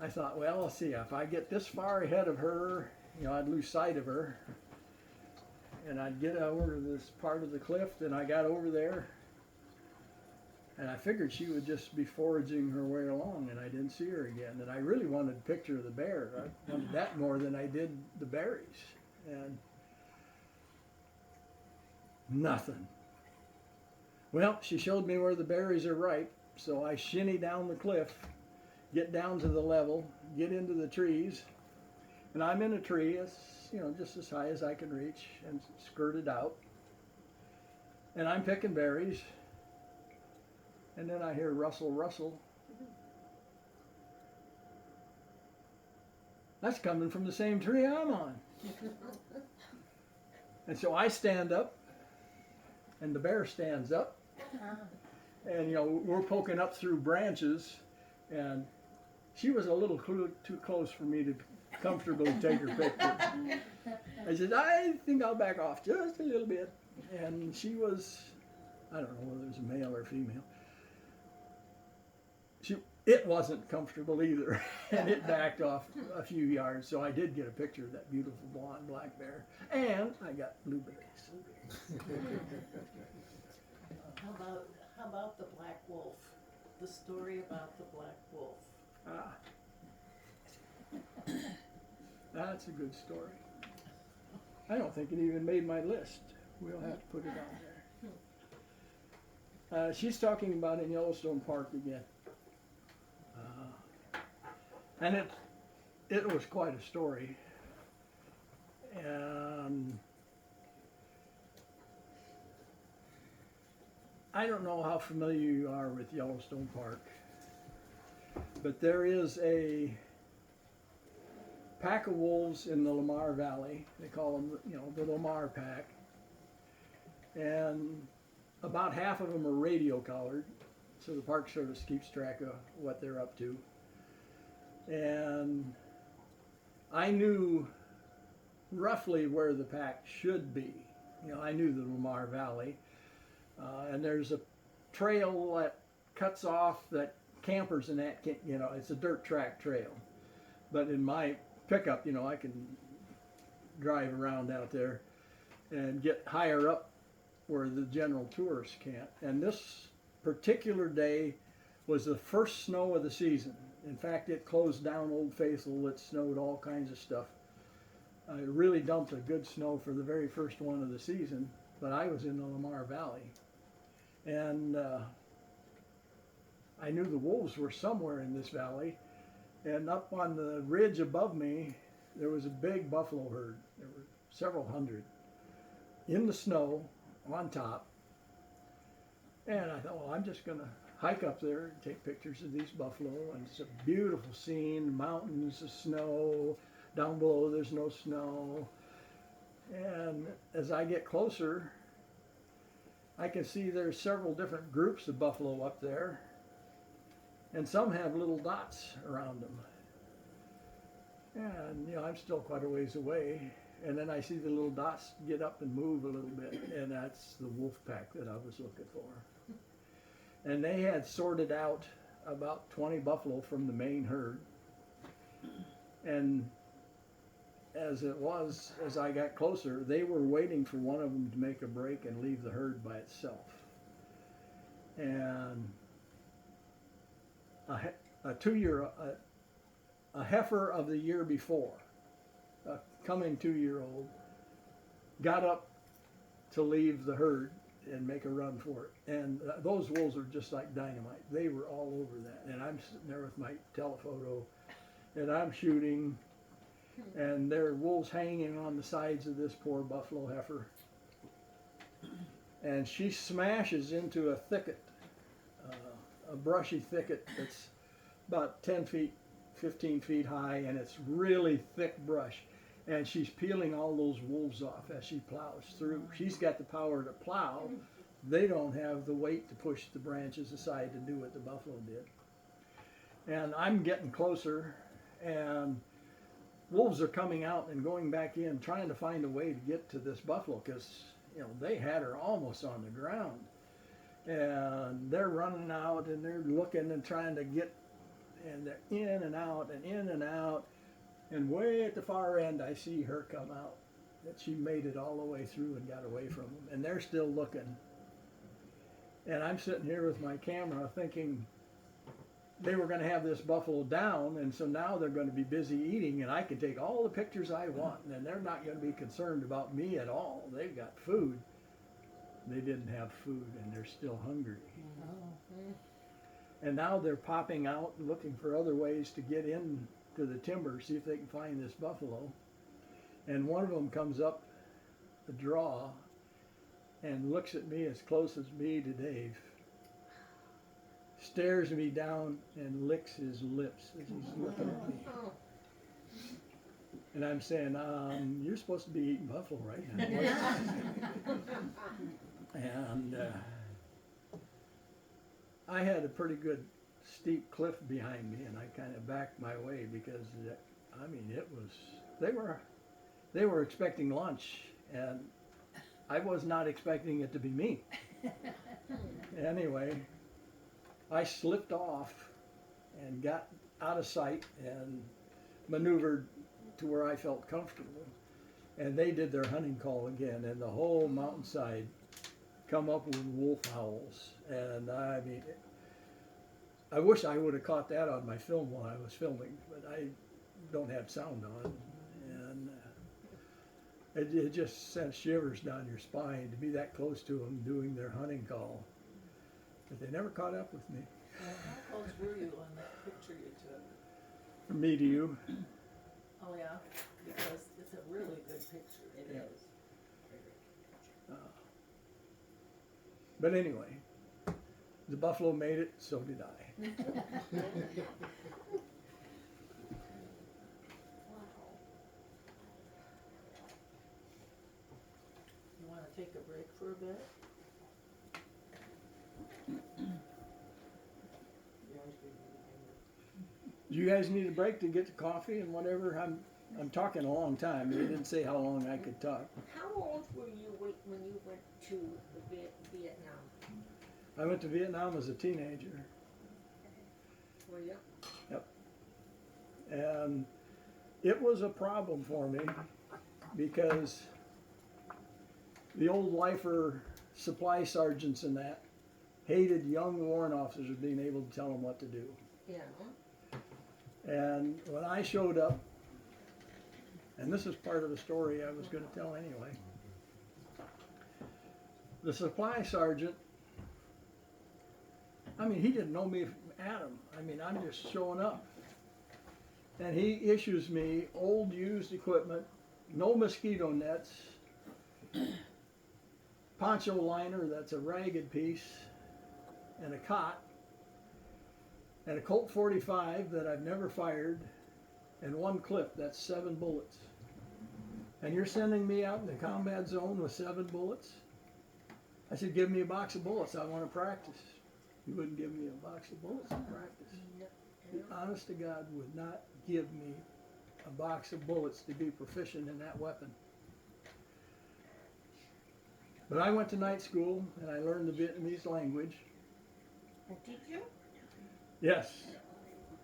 I thought, well, let's see, if I get this far ahead of her, you know, I'd lose sight of her. And I'd get over to this part of the cliff, and I got over there. And I figured she would just be foraging her way along, and I didn't see her again. And I really wanted a picture of the bear. I wanted that more than I did the berries. And nothing. Well, she showed me where the berries are ripe, so I shinny down the cliff, get down to the level, get into the trees, and I'm in a tree, it's, you know, just as high as I can reach, and skirted out. And I'm picking berries, and then I hear rustle, rustle. That's coming from the same tree I'm on. And so I stand up, and the bear stands up, and you know, we're poking up through branches, and she was a little too close for me to comfortably take her picture. I said, I think I'll back off just a little bit. And she was, I don't know whether it was a male or female. It wasn't comfortable either, and it backed off a few yards, so I did get a picture of that beautiful blonde black bear, and I got blueberries. How about the black wolf? The story about the black wolf. That's a good story. I don't think it even made my list. We'll have to put it on there. She's talking about in Yellowstone Park again. And it was quite a story. And I don't know how familiar you are with Yellowstone Park, but there is a pack of wolves in the Lamar Valley. They call them, the Lamar Pack. And about half of them are radio collared, so the Park Service keeps track of what they're up to. And I knew roughly where the pack should be. I knew the Lamar Valley. And there's a trail that cuts off that campers and that can't, it's a dirt track trail. But in my pickup, I can drive around out there and get higher up where the general tourists can't. And this particular day was the first snow of the season. In fact, it closed down Old Faithful. It snowed all kinds of stuff. It really dumped a good snow for the very first one of the season, but I was in the Lamar Valley. And I knew the wolves were somewhere in this valley. And up on the ridge above me, there was a big buffalo herd. There were several hundred in the snow on top. And I thought, well, I'm just going to hike up there and take pictures of these buffalo. And it's a beautiful scene, mountains of snow. Down below, there's no snow. And as I get closer, I can see there's several different groups of buffalo up there, and some have little dots around them. And I'm still quite a ways away, and then I see the little dots get up and move a little bit, and that's the wolf pack that I was looking for. And they had sorted out about 20 buffalo from the main herd, and as I got closer, they were waiting for one of them to make a break and leave the herd by itself. And a heifer of the year before, a coming 2-year-old, got up to leave the herd and make a run for it. And those wolves are just like dynamite. They were all over that. And I'm sitting there with my telephoto, and I'm shooting. And there are wolves hanging on the sides of this poor buffalo heifer. And she smashes into a thicket, a brushy thicket that's about 10 feet, 15 feet high, and it's really thick brush. And she's peeling all those wolves off as she plows through. She's got the power to plow. They don't have the weight to push the branches aside to do what the buffalo did. And I'm getting closer, and wolves are coming out and going back in, trying to find a way to get to this buffalo, because they had her almost on the ground. And they're running out and they're looking and trying to get, and they're in and out and in and out. And way at the far end, I see her come out, that she made it all the way through and got away from them. And they're still looking. And I'm sitting here with my camera thinking they were going to have this buffalo down, and so now they're going to be busy eating, and I can take all the pictures I want, and they're not going to be concerned about me at all. They've got food. They didn't have food, and they're still hungry. And now they're popping out, looking for other ways to get in to the timber, see if they can find this buffalo. And one of them comes up the draw and looks at me as close as me to Dave, stares me down and licks his lips as he's looking at me. And I'm saying, you're supposed to be eating buffalo right now. And I had a pretty good steep cliff behind me, and I kind of backed my way because, it was, they were expecting lunch, and I was not expecting it to be me. Anyway, I slipped off and got out of sight and maneuvered to where I felt comfortable. And they did their hunting call again, and the whole mountainside come up with wolf howls. And I wish I would have caught that on my film while I was filming, but I don't have sound on. And it just sent shivers down your spine to be that close to them doing their hunting call. But they never caught up with me. How close were you on that picture you took? From me to you. Oh, yeah, because it's a really good picture. It Yeah. is. But anyway, The buffalo made it, so did I. You wanna take a break for a bit? Do you guys need a break to get the coffee and whatever? I'm talking a long time. They didn't say how long I could talk. How old were you when you went to Vietnam? I went to Vietnam as a teenager, Were you? and it was a problem for me because the old lifer supply sergeants and that hated young warrant officers being able to tell them what to do. Yeah. And when I showed up, and this is part of the story I was going to tell anyway, the supply sergeant, I mean, he didn't know me from Adam. I mean, I'm just showing up. And he issues me old used equipment, no mosquito nets, poncho liner that's a ragged piece, and a cot, and a Colt 45 that I've never fired, and one clip, that's 7 bullets. And you're sending me out in the combat zone with 7 bullets? I said, give me a box of bullets, I want to practice. He wouldn't give me a box of bullets to practice. He, honest to God, would not give me a box of bullets to be proficient in that weapon. But I went to night school and I learned the Vietnamese language. Did you? Yes.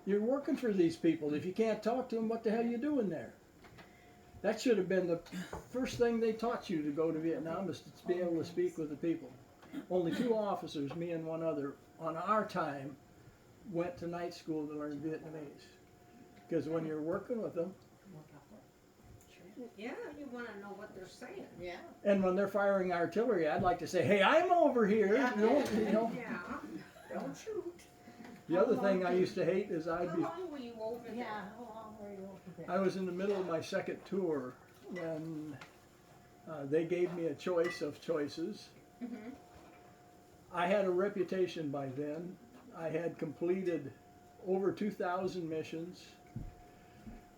You're working for these people. If you can't talk to them, what the hell are you doing there? That should have been the first thing they taught you to go to Vietnam, is to be able to speak with the people. Only 2 officers, me and one other, on our time, went to night school to learn Vietnamese. Because when you're working with them, Yeah, you want to know what they're saying. Yeah. and when they're firing artillery, I'd like to say, hey, I'm over here. You know. Yeah. Don't shoot. The other thing I used to hate is How long were you over there? Yeah, how long were you over there? I was in the middle of my second tour when they gave me a choice of choices. Mm-hmm. I had a reputation by then. I had completed over 2,000 missions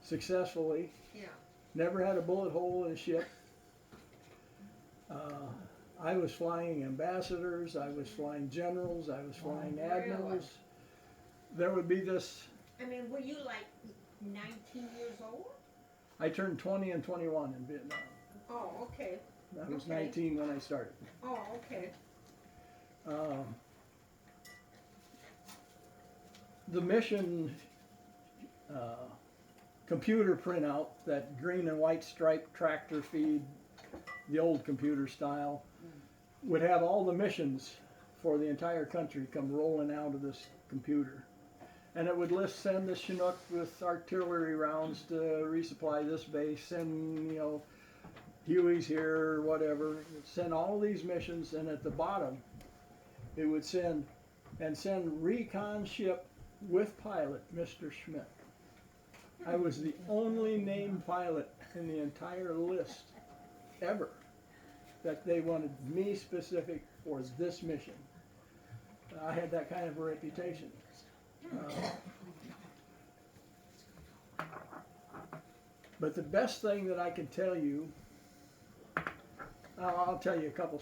successfully. Yeah. Never had a bullet hole in a ship. I was flying ambassadors, I was flying generals, I was flying admirals. There would be this, I mean, were you like 19 years old? I turned 20 and 21 in Vietnam. Oh, okay. I was Okay. 19 when I started. Oh, okay. The mission computer printout, that green and white striped tractor feed, the old computer style, would have all the missions for the entire country come rolling out of this computer. And it would list, send the Chinook with artillery rounds to resupply this base, send, you know, Huey's here, or whatever. It would send all these missions, and at the bottom, it would send recon ship with pilot, Mr. Schmidt. I was the only named pilot in the entire list ever that they wanted me specific for this mission. I had that kind of a reputation. But the best thing that I can tell you, I'll tell you a couple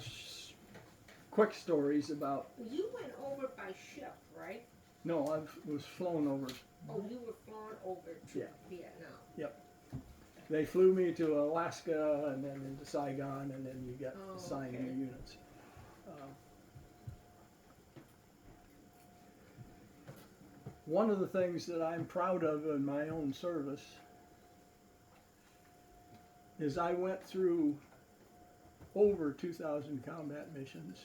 quick stories about. You went over by ship, right? No, I was flown over. Oh, you were flown over to Yeah. Vietnam. They flew me to Alaska and then into Saigon, and then you get Oh, assigned okay. your units. One of the things that I'm proud of in my own service is I went through over 2,000 combat missions.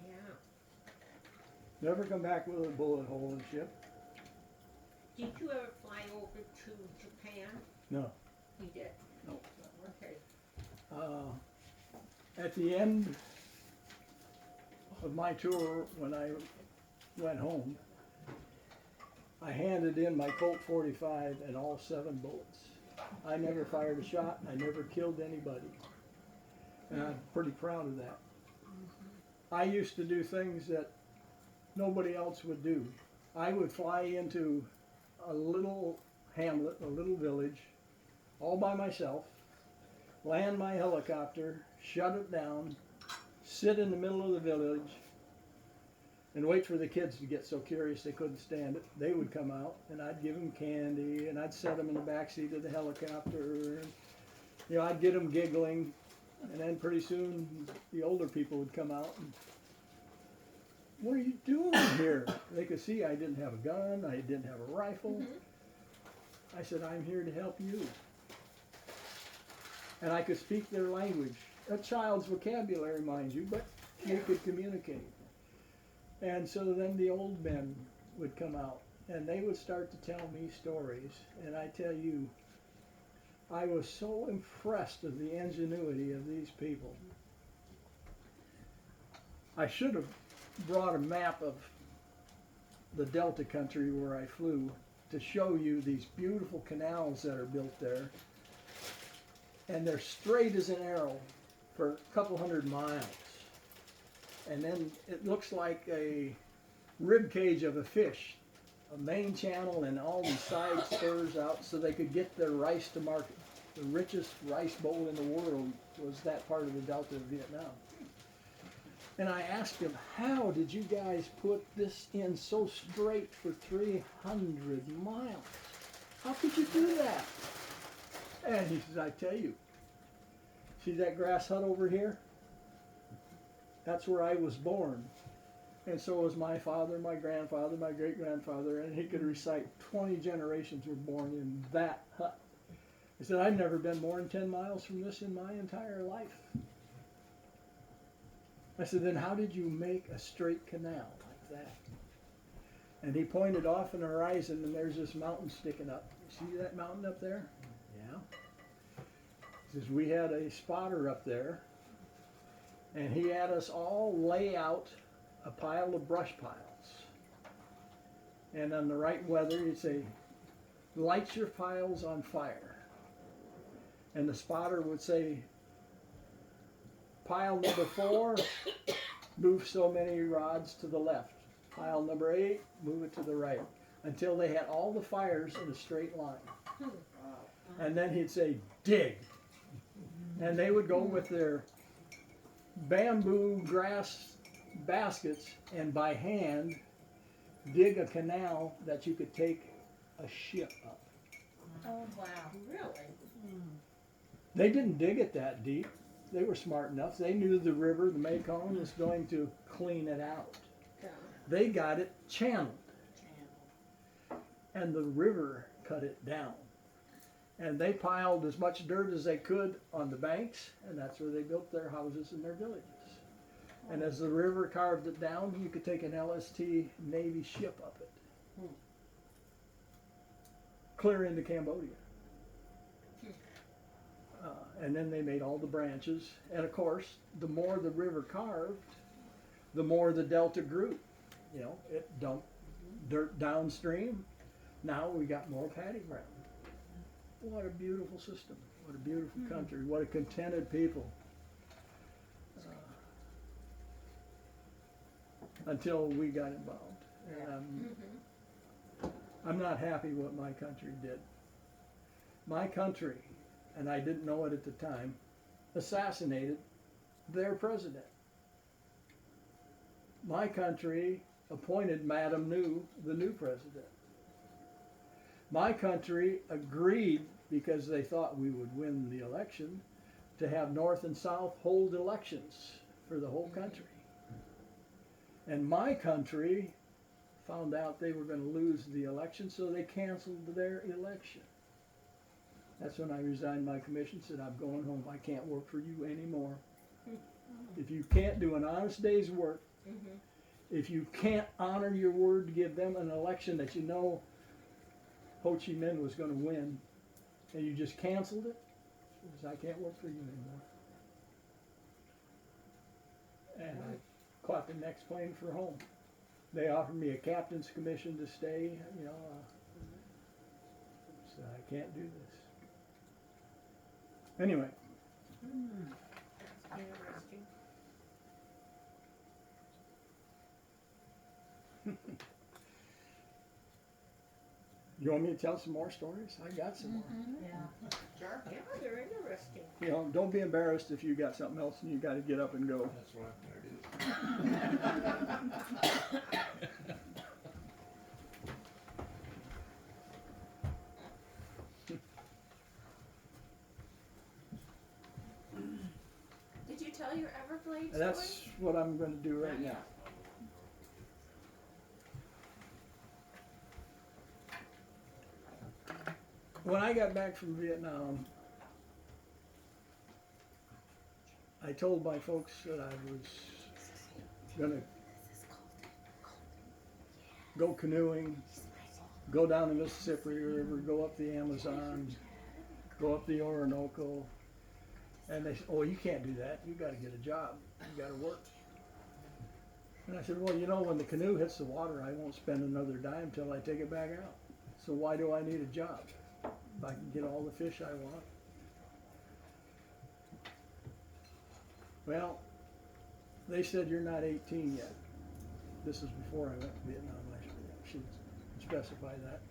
Yeah. Never come back with a bullet hole in the ship. Did you ever fly over to Japan? No. You did. No. Okay. At the end of my tour, when I went home, I handed in my Colt 45 and all 7 bullets. I never fired a shot. I never killed anybody. And I'm pretty proud of that. I used to do things that nobody else would do. I would fly into a little hamlet, a little village, all by myself, land my helicopter, shut it down, sit in the middle of the village, and wait for the kids to get so curious they couldn't stand it. They would come out, and I'd give them candy, and I'd set them in the back seat of the helicopter, and I'd get them giggling, and then pretty soon the older people would come out and, what are you doing here? They could see I didn't have a gun, I didn't have a rifle. I said, I'm here to help you. And I could speak their language. A child's vocabulary, mind you, but we could communicate. And so then the old men would come out, and they would start to tell me stories. And I tell you, I was so impressed with the ingenuity of these people. I should have brought a map of the Delta country where I flew to show you these beautiful canals that are built there. And they're straight as an arrow for a couple hundred miles. And then it looks like a rib cage of a fish, a main channel and all these side spurs out so they could get their rice to market. The richest rice bowl in the world was that part of the Delta of Vietnam. And I asked him, how did you guys put this in so straight for 300 miles? How could you do that? And he says, I tell you, see that grass hut over here? That's where I was born. And so was my father, my grandfather, my great-grandfather, and he could recite 20 generations were born in that hut. He said, I've never been more than 10 miles from this in my entire life. I said, then how did you make a straight canal like that? And he pointed off in the horizon, and there's this mountain sticking up. You see that mountain up there? Yeah. He says, we had a spotter up there, and he had us all lay out a pile of brush piles. And on the right weather, he'd say, light your piles on fire. And the spotter would say, pile number 4, move so many rods to the left. Pile number 8, move it to the right. Until they had all the fires in a straight line. And then he'd say, dig. And they would go with their bamboo grass baskets and by hand dig a canal that you could take a ship up. Oh, wow, really? They didn't dig it that deep. They were smart enough. They knew the river, the Mekong, was going to clean it out. Yeah. They got it channeled. And the river cut it down. And they piled as much dirt as they could on the banks, and that's where they built their houses and their villages. And as the river carved it down, you could take an LST Navy ship up it. Clear into Cambodia. And then they made all the branches. And of course, the more the river carved, the more the delta grew. It dumped dirt downstream. Now we got more paddy ground. What a beautiful system. What a beautiful country. What a contented people. Until we got involved. And I'm not happy what my country did. My country, and I didn't know it at the time, assassinated their president. My country appointed Madam New, the new president. My country agreed, because they thought we would win the election, to have North and South hold elections for the whole country. And my country found out they were going to lose the election, so they canceled their election. That's when I resigned my commission, said, I'm going home. I can't work for you anymore. If you can't do an honest day's work, if you can't honor your word to give them an election that you know Ho Chi Minh was going to win, and you just canceled it, because I can't work for you anymore. And I caught the next plane for home. They offered me a captain's commission to stay, so I can't do this. Anyway, Interesting. You want me to tell some more stories? I got some more. Yeah. Sure. Yeah, they're interesting. You know, don't be embarrassed if you got something else and you got to get up and go. That's what I'm gonna do. Did you tell your Everglades And that's what I'm going to do right now. When I got back from Vietnam, I told my folks that I was going to go canoeing, go down the Mississippi River, go up the Amazon, go up the Orinoco. And they said, oh, you can't do that. You got to get a job. You got to work. And I said, well, you know, when the canoe hits the water, I won't spend another dime till I take it back out. So why do I need a job? If I can get all the fish I want. Well, they said you're not 18 yet. This is before I went to Vietnam. I should specify that.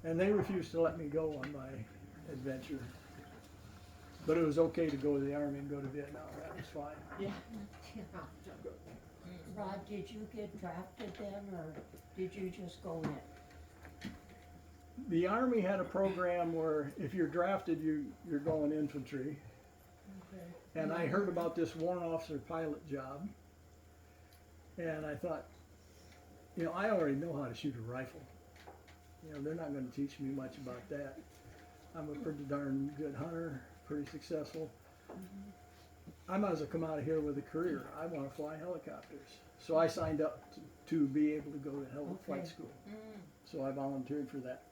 And they refused to let me go on my adventure. But it was okay to go to the Army and go to Vietnam. That was fine. Yeah. Rod, did you get drafted then, or did you just go in? The Army had a program where if you're drafted, you're going infantry. Okay. And I heard about this warrant officer pilot job. And I thought, you know, I already know how to shoot a rifle. You know, they're not going to teach me much about that. I'm a pretty darn good hunter, pretty successful. I might as well come out of here with a career. I want to fly helicopters. So I signed up to be able to go to flight Okay. school. So I volunteered for that.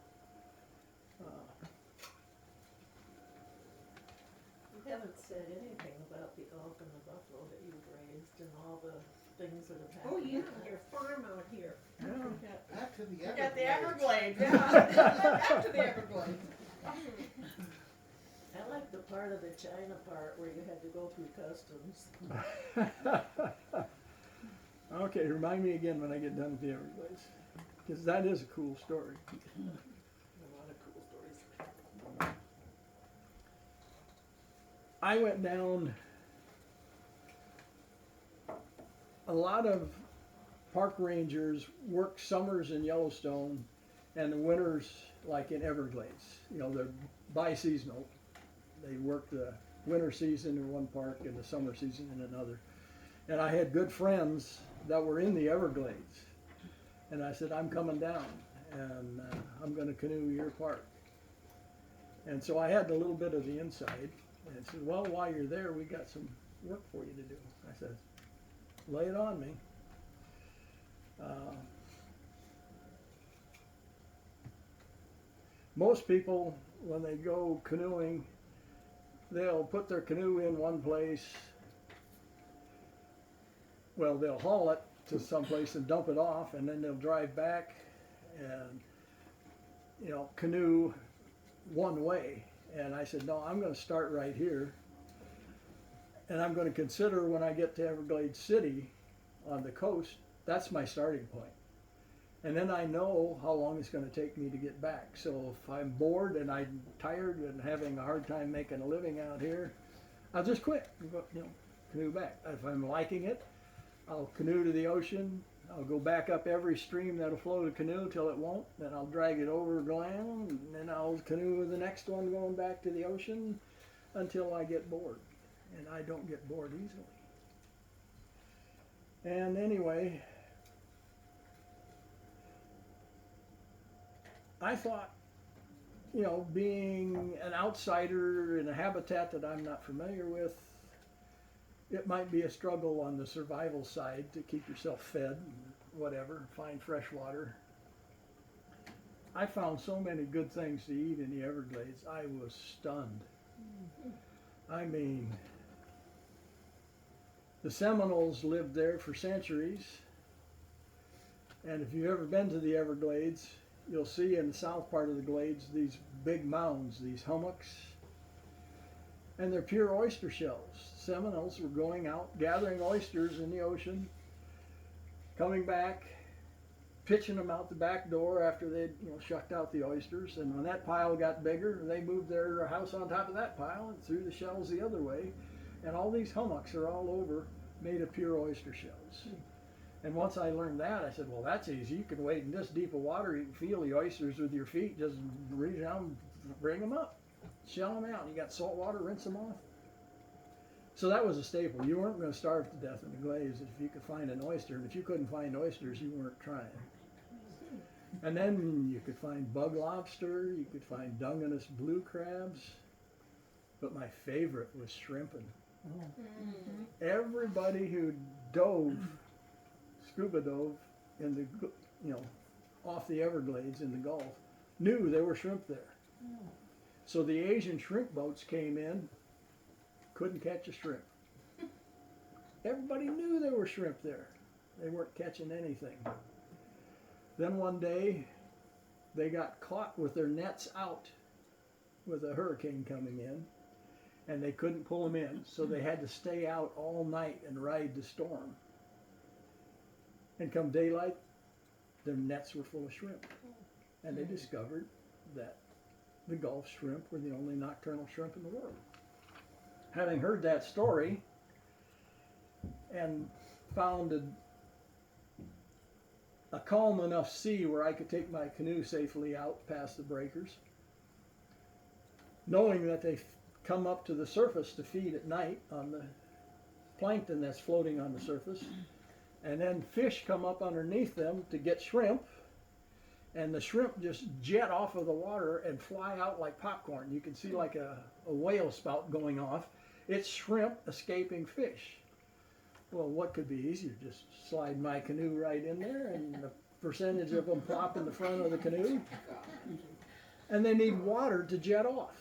You haven't said anything about the elk and the buffalo that you've raised and all the things that have Oh, happened. yeah, your farm out here. Yeah. Back to the We got the Everglades. Everglades, yeah. Back to the Everglades. I like the part of the China part where you had to go through customs. Okay, remind me again when I get done with the Everglades, because that is a cool story. A lot of cool stories. I went down. A lot of park rangers work summers in Yellowstone and the winters like in Everglades. You know, they're bi-seasonal. They work the winter season in one park and the summer season in another. And I had good friends that were in the Everglades. And I said, I'm coming down and I'm going to canoe your park. And so I had a little bit of the inside. And I said, well, while you're there, we got some work for you to do. I said, lay it on me. Most people, when they go canoeing, they'll put their canoe in one place. Well, they'll haul it to someplace and dump it off, and then they'll drive back and, you know, canoe one way. And I said, no, I'm going to start right here. And I'm going to consider when I get to Everglades City on the coast, that's my starting point. And then I know how long it's going to take me to get back. So if I'm bored and I'm tired and having a hard time making a living out here, I'll just quit and go, you know, canoe back. If I'm liking it, I'll canoe to the ocean. I'll go back up every stream that'll float a canoe till it won't. Then I'll drag it over land, and then I'll canoe the next one going back to the ocean until I get bored. And I don't get bored easily. And anyway, I thought, you know, being an outsider in a habitat that I'm not familiar with, it might be a struggle on the survival side to keep yourself fed and whatever, find fresh water. I found so many good things to eat in the Everglades, I was stunned. I mean, the Seminoles lived there for centuries, and if you've ever been to the Everglades, you'll see in the south part of the glades these big mounds, these hummocks, and they're pure oyster shells. Seminoles were going out, gathering oysters in the ocean, coming back, pitching them out the back door after they'd shucked out the oysters. And when that pile got bigger, they moved their house on top of that pile and threw the shells the other way. And all these hummocks are all over made of pure oyster shells. And once I learned that, I said, well, that's easy. You can wade in this deep of water. You can feel the oysters with your feet. Just reach down, bring them up, shell them out. You got salt water, rinse them off. So that was a staple. You weren't going to starve to death in the Glades if you could find an oyster. And if you couldn't find oysters, you weren't trying. And then you could find bug lobster. You could find Dungeness blue crabs. But my favorite was shrimping. Everybody who scuba dove in the, off the Everglades in the Gulf, knew there were shrimp there. So the Asian shrimp boats came in, couldn't catch a shrimp. Everybody knew there were shrimp there. They weren't catching anything. Then one day, they got caught with their nets out with a hurricane coming in, and they couldn't pull them in, so they had to stay out all night and ride the storm. And come daylight, their nets were full of shrimp. And they discovered that the Gulf shrimp were the only nocturnal shrimp in the world. Having heard that story and found a calm enough sea where I could take my canoe safely out past the breakers, knowing that they come up to the surface to feed at night on the plankton that's floating on the surface, and then fish come up underneath them to get shrimp, and the shrimp just jet off of the water and fly out like popcorn. You can see like a whale spout going off. It's shrimp escaping fish. Well, what could be easier? Just slide my canoe right in there, and a percentage of them plop in the front of the canoe. And they need water to jet off.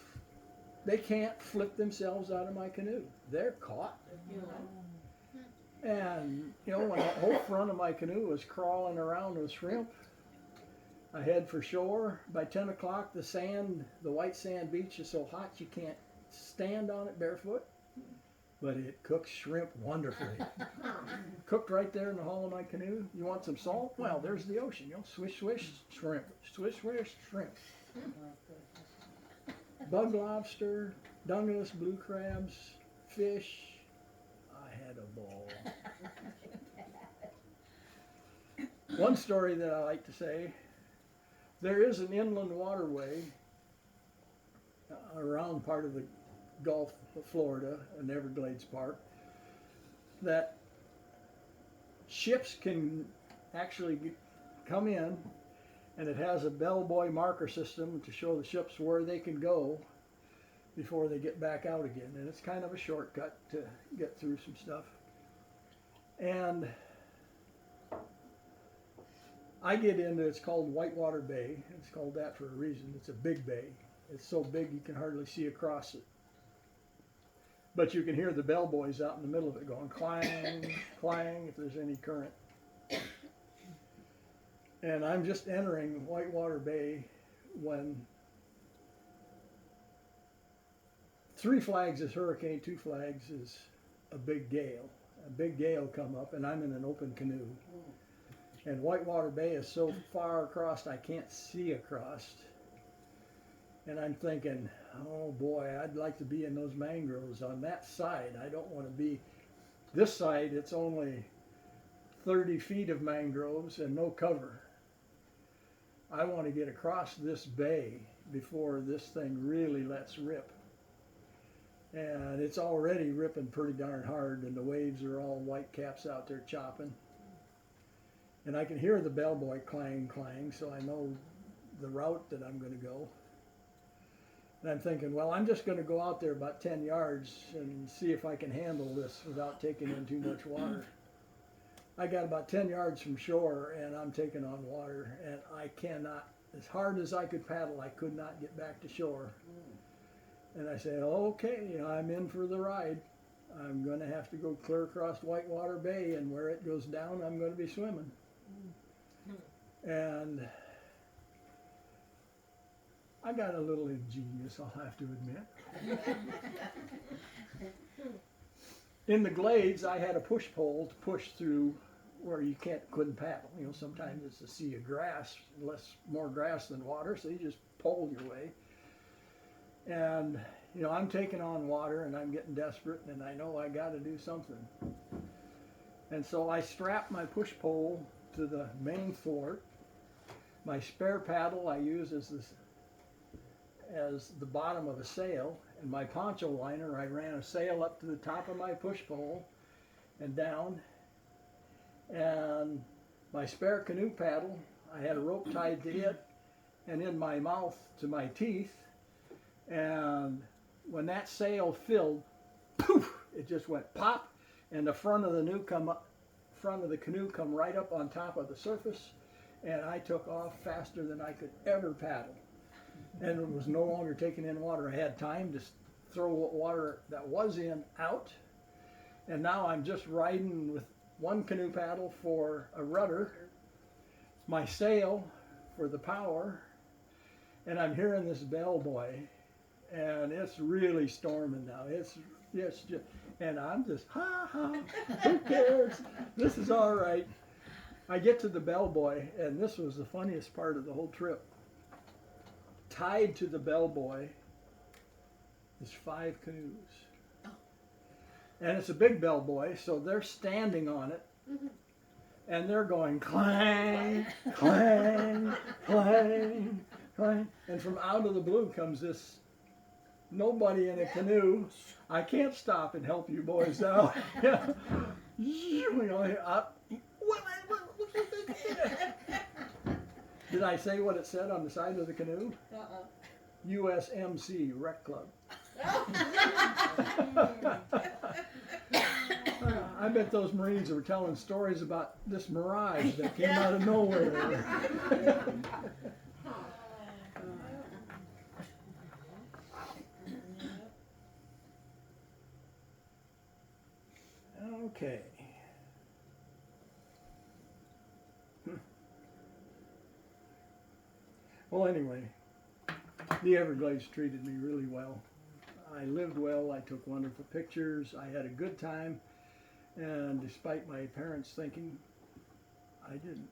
They can't flip themselves out of my canoe. They're caught. And, when the whole front of my canoe was crawling around with shrimp, I head for shore. By 10 o'clock, the white sand beach is so hot you can't stand on it barefoot. But it cooks shrimp wonderfully. Cooked right there in the hull of my canoe. You want some salt? Well, there's the ocean. Swish, swish, shrimp. Swish, swish, shrimp. Bug lobster, Dungeness blue crabs, fish. I had a ball. One story that I like to say, there is an inland waterway around part of the Gulf of Florida and Everglades Park that ships can actually come in, and it has a bellbuoy marker system to show the ships where they can go before they get back out again. And it's kind of a shortcut to get through some stuff. And I get into, it's called Whitewater Bay. It's called that for a reason. It's a big bay. It's so big you can hardly see across it. But you can hear the bellbuoys out in the middle of it going clang, clang, if there's any current. And I'm just entering Whitewater Bay when 3 flags is hurricane, 2 flags is a big gale. A big gale come up, and I'm in an open canoe. And Whitewater Bay is so far across I can't see across. And I'm thinking, oh boy, I'd like to be in those mangroves on that side. I don't want to be, this side it's only 30 feet of mangroves and no cover. I want to get across this bay before this thing really lets rip. And it's already ripping pretty darn hard, and the waves are all white caps out there chopping. And I can hear the bellbuoy clang, clang, so I know the route that I'm going to go. And I'm thinking, well, I'm just going to go out there about 10 yards and see if I can handle this without taking in too much water. I got about 10 yards from shore, and I'm taking on water, and I cannot, as hard as I could paddle, I could not get back to shore. And I said, okay, I'm in for the ride. I'm going to have to go clear across Whitewater Bay, and where it goes down, I'm going to be swimming. And I got a little ingenious, I'll have to admit. In the Glades, I had a push pole to push through where you couldn't paddle. You know, sometimes it's a sea of grass, more grass than water, so you just pole your way. And you know, I'm taking on water and I'm getting desperate, and I know I got to do something. And so I strap my push pole to the main thwart. My spare paddle I use as the bottom of a sail, and my poncho liner, I ran a sail up to the top of my push pole and down. And my spare canoe paddle, I had a rope tied to it and in my mouth to my teeth. And when that sail filled, poof, it just went pop, and the front of the canoe come right up on top of the surface, and I took off faster than I could ever paddle. And it was no longer taking in water. I had time to throw what water that was in out, and now I'm just riding with one canoe paddle for a rudder, my sail for the power, and I'm hearing this bellboy, and it's really storming now. It's just, and I'm just, ha ha, who cares? This is all right. I get to the bellboy, and this was the funniest part of the whole trip. Tied to the bellboy is 5 canoes. And it's a big bellboy, so they're standing on it, and they're going clang, clang, clang, clang. And from out of the blue comes this nobody in a canoe. I can't stop and help you boys out. Did I say what it said on the side of the canoe? USMC Rec Club. I bet those Marines were telling stories about this mirage that came out of nowhere. Okay. Well, anyway, the Everglades treated me really well. I lived well, I took wonderful pictures, I had a good time, and despite my parents thinking, I didn't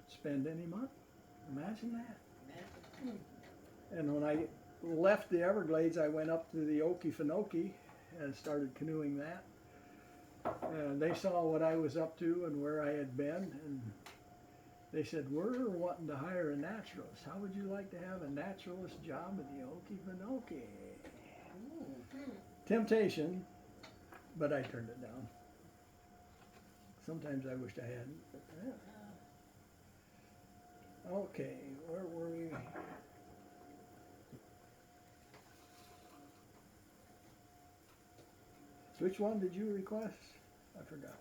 spend any money. Imagine that. And when I left the Everglades, I went up to the Okefenokee and started canoeing that. And they saw what I was up to and where I had been, and they said, we're wanting to hire a naturalist. How would you like to have a naturalist job in the Okefenokee? Temptation, but I turned it down. Sometimes I wished I hadn't. But, yeah. Okay, where were we? Which one did you request? I forgot.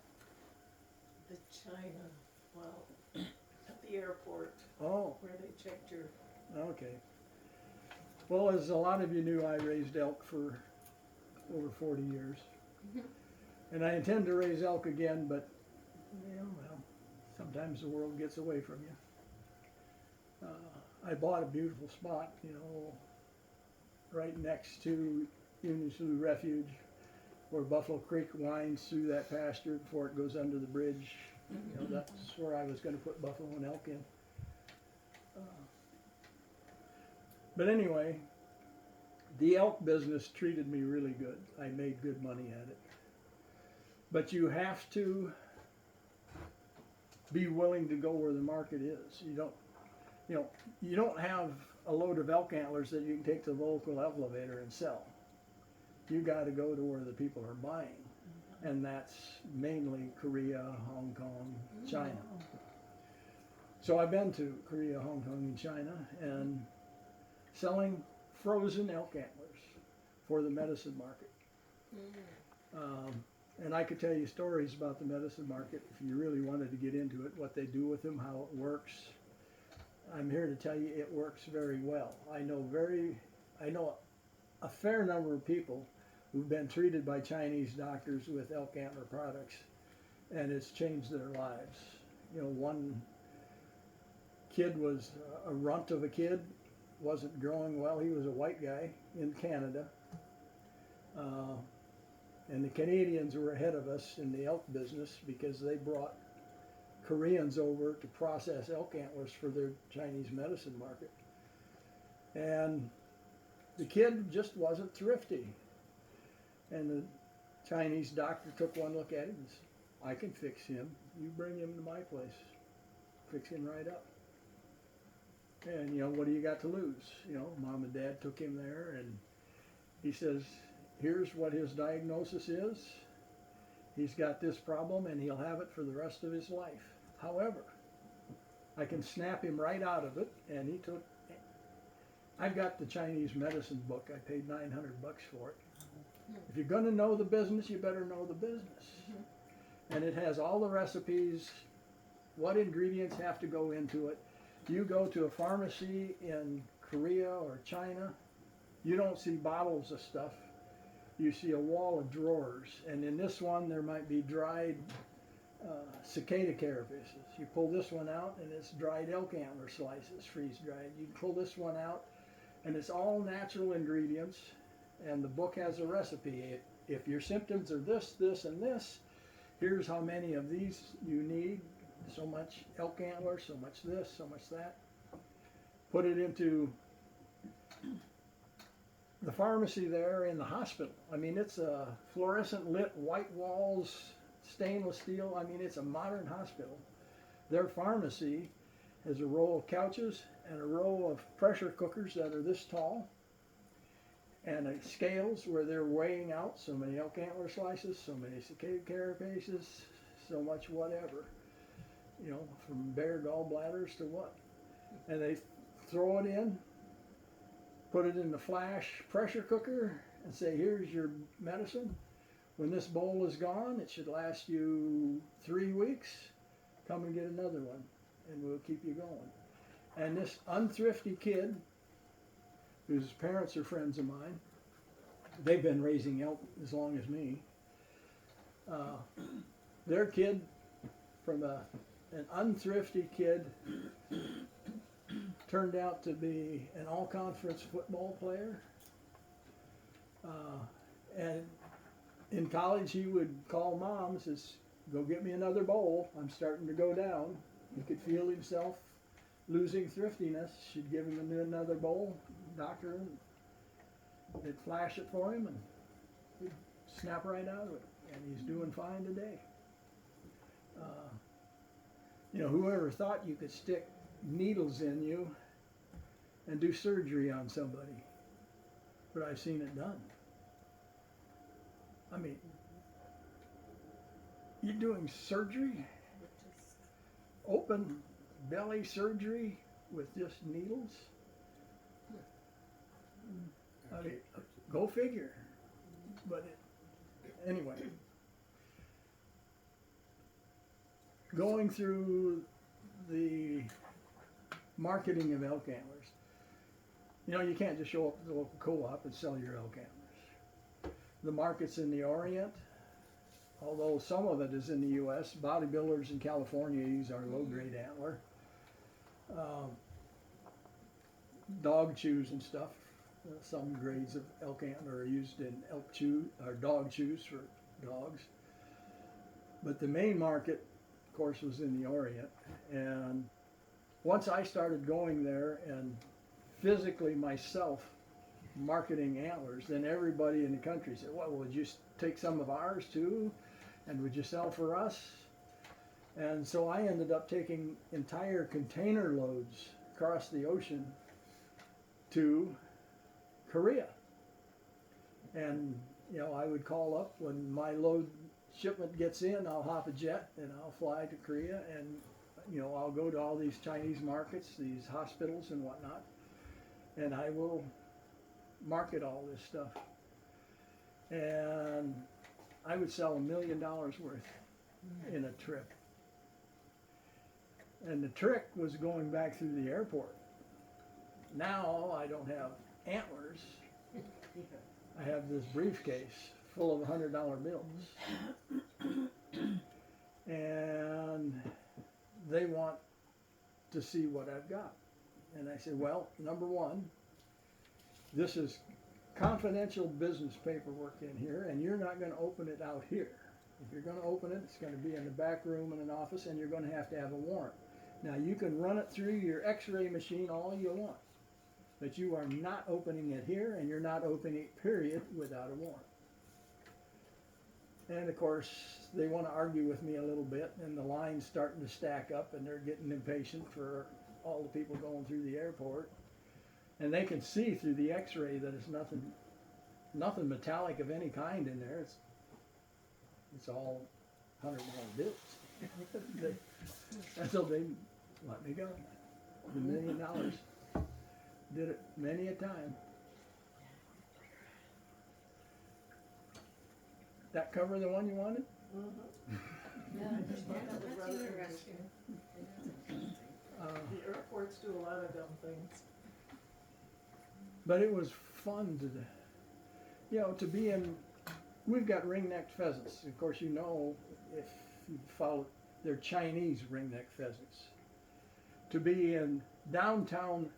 The China, well, at the airport, Oh, where they checked your, okay. Well, as a lot of you knew, I raised elk for over 40 years. And I intend to raise elk again, but, you know, well, sometimes the world gets away from you. I bought a beautiful spot, you know, right next to Union Sioux Refuge, where Buffalo Creek winds through that pasture before it goes under the bridge. You know, that's where I was going to put buffalo and elk in. But anyway, the elk business treated me really good. I made good money at it. But you have to be willing to go where the market is. You don't have a load of elk antlers that you can take to the local elevator and sell. You got to go to where the people are buying, and that's mainly Korea, Hong Kong, China. So I've been to Korea, Hong Kong, and China, and selling frozen elk antlers for the medicine market. And I could tell you stories about the medicine market if you really wanted to get into it, what they do with them, how it works. I'm here to tell you it works very well. I know a fair number of people who've been treated by Chinese doctors with elk antler products, and it's changed their lives. You know, one kid was a runt of a kid, wasn't growing well. He was a white guy in Canada, and the Canadians were ahead of us in the elk business because they brought Koreans over to process elk antlers for their Chinese medicine market. And the kid just wasn't thrifty. And the Chinese doctor took one look at him and said, I can fix him. You bring him to my place. Fix him right up. And, you know, what do you got to lose? You know, mom and dad took him there, and he says, here's what his diagnosis is. He's got this problem, and he'll have it for the rest of his life. However, I can snap him right out of it, and he took, I've got the Chinese medicine book. I paid $900 for it. If you're going to know the business, you better know the business. And it has all the recipes, what ingredients have to go into it. You go to a pharmacy in Korea or China, you don't see bottles of stuff. You see a wall of drawers. And in this one, there might be dried cicada carapaces. You pull this one out, and it's dried elk antler slices, freeze-dried. You pull this one out, and it's all natural ingredients. And the book has a recipe. If your symptoms are this, this, and this, here's how many of these you need. So much elk antler, so much this, so much that. Put it into the pharmacy there in the hospital. I mean, it's a fluorescent lit, white walls, stainless steel. I mean, it's a modern hospital. Their pharmacy has a row of couches and a row of pressure cookers that are this tall, and scales where they're weighing out so many elk antler slices, so many cicada carapaces, so much whatever. You know, from bare gallbladders to what. And they throw it in, put it in the flash pressure cooker, and say, here's your medicine. When this bowl is gone, it should last you 3 weeks. Come and get another one, and we'll keep you going. And this unthrifty kid, whose parents are friends of mine, they've been raising elk as long as me. Their kid, from an unthrifty kid, turned out to be an all-conference football player. And in college, he would call mom and says, go get me another bowl. I'm starting to go down. He could feel himself losing thriftiness. She'd give him another bowl. Doctor, they'd flash it for him, and he'd snap right out of it. And he's doing fine today. You know, whoever thought you could stick needles in you and do surgery on somebody? But I've seen it done. I mean, you're doing surgery, open belly surgery with just needles? I mean, go figure. But anyway. Going through the marketing of elk antlers, you know, you can't just show up at the local co-op and sell your elk antlers. The market's in the Orient, although some of it is in the U.S. Bodybuilders in California use our low-grade antler. Dog chews and stuff. Some grades of elk antler are used in elk chew or dog chews for dogs. But the main market, of course, was in the Orient. And once I started going there and physically myself marketing antlers, then everybody in the country said, well, would you take some of ours too? And would you sell for us? And so I ended up taking entire container loads across the ocean to Korea. And, you know, I would call up when my load shipment gets in, I'll hop a jet and I'll fly to Korea, and, you know, I'll go to all these Chinese markets, these hospitals and whatnot, and I will market all this stuff. And I would sell $1 million worth in a trip. And the trick was going back through the airport. Now I don't have antlers. I have this briefcase full of $100 bills. And they want to see what I've got. And I said, well, number one, this is confidential business paperwork in here, and you're not going to open it out here. If you're gonna open it, it's gonna be in the back room in an office, and you're gonna have a warrant. Now, you can run it through your x-ray machine all you want, but you are not opening it here, and you're not opening it, period, without a warrant. And of course, they want to argue with me a little bit, and the line's starting to stack up, and they're getting impatient for all the people going through the airport. And they can see through the x-ray that it's nothing metallic of any kind in there. It's all $100 bills. And so they let me go. $1 million. Did it many a time. That cover the one you wanted? Yeah, that was rather interesting. The airports do a lot of dumb things. But it was fun to be in. We've got ring-necked pheasants. Of course, if you follow, they're Chinese ring-necked pheasants. To be in downtown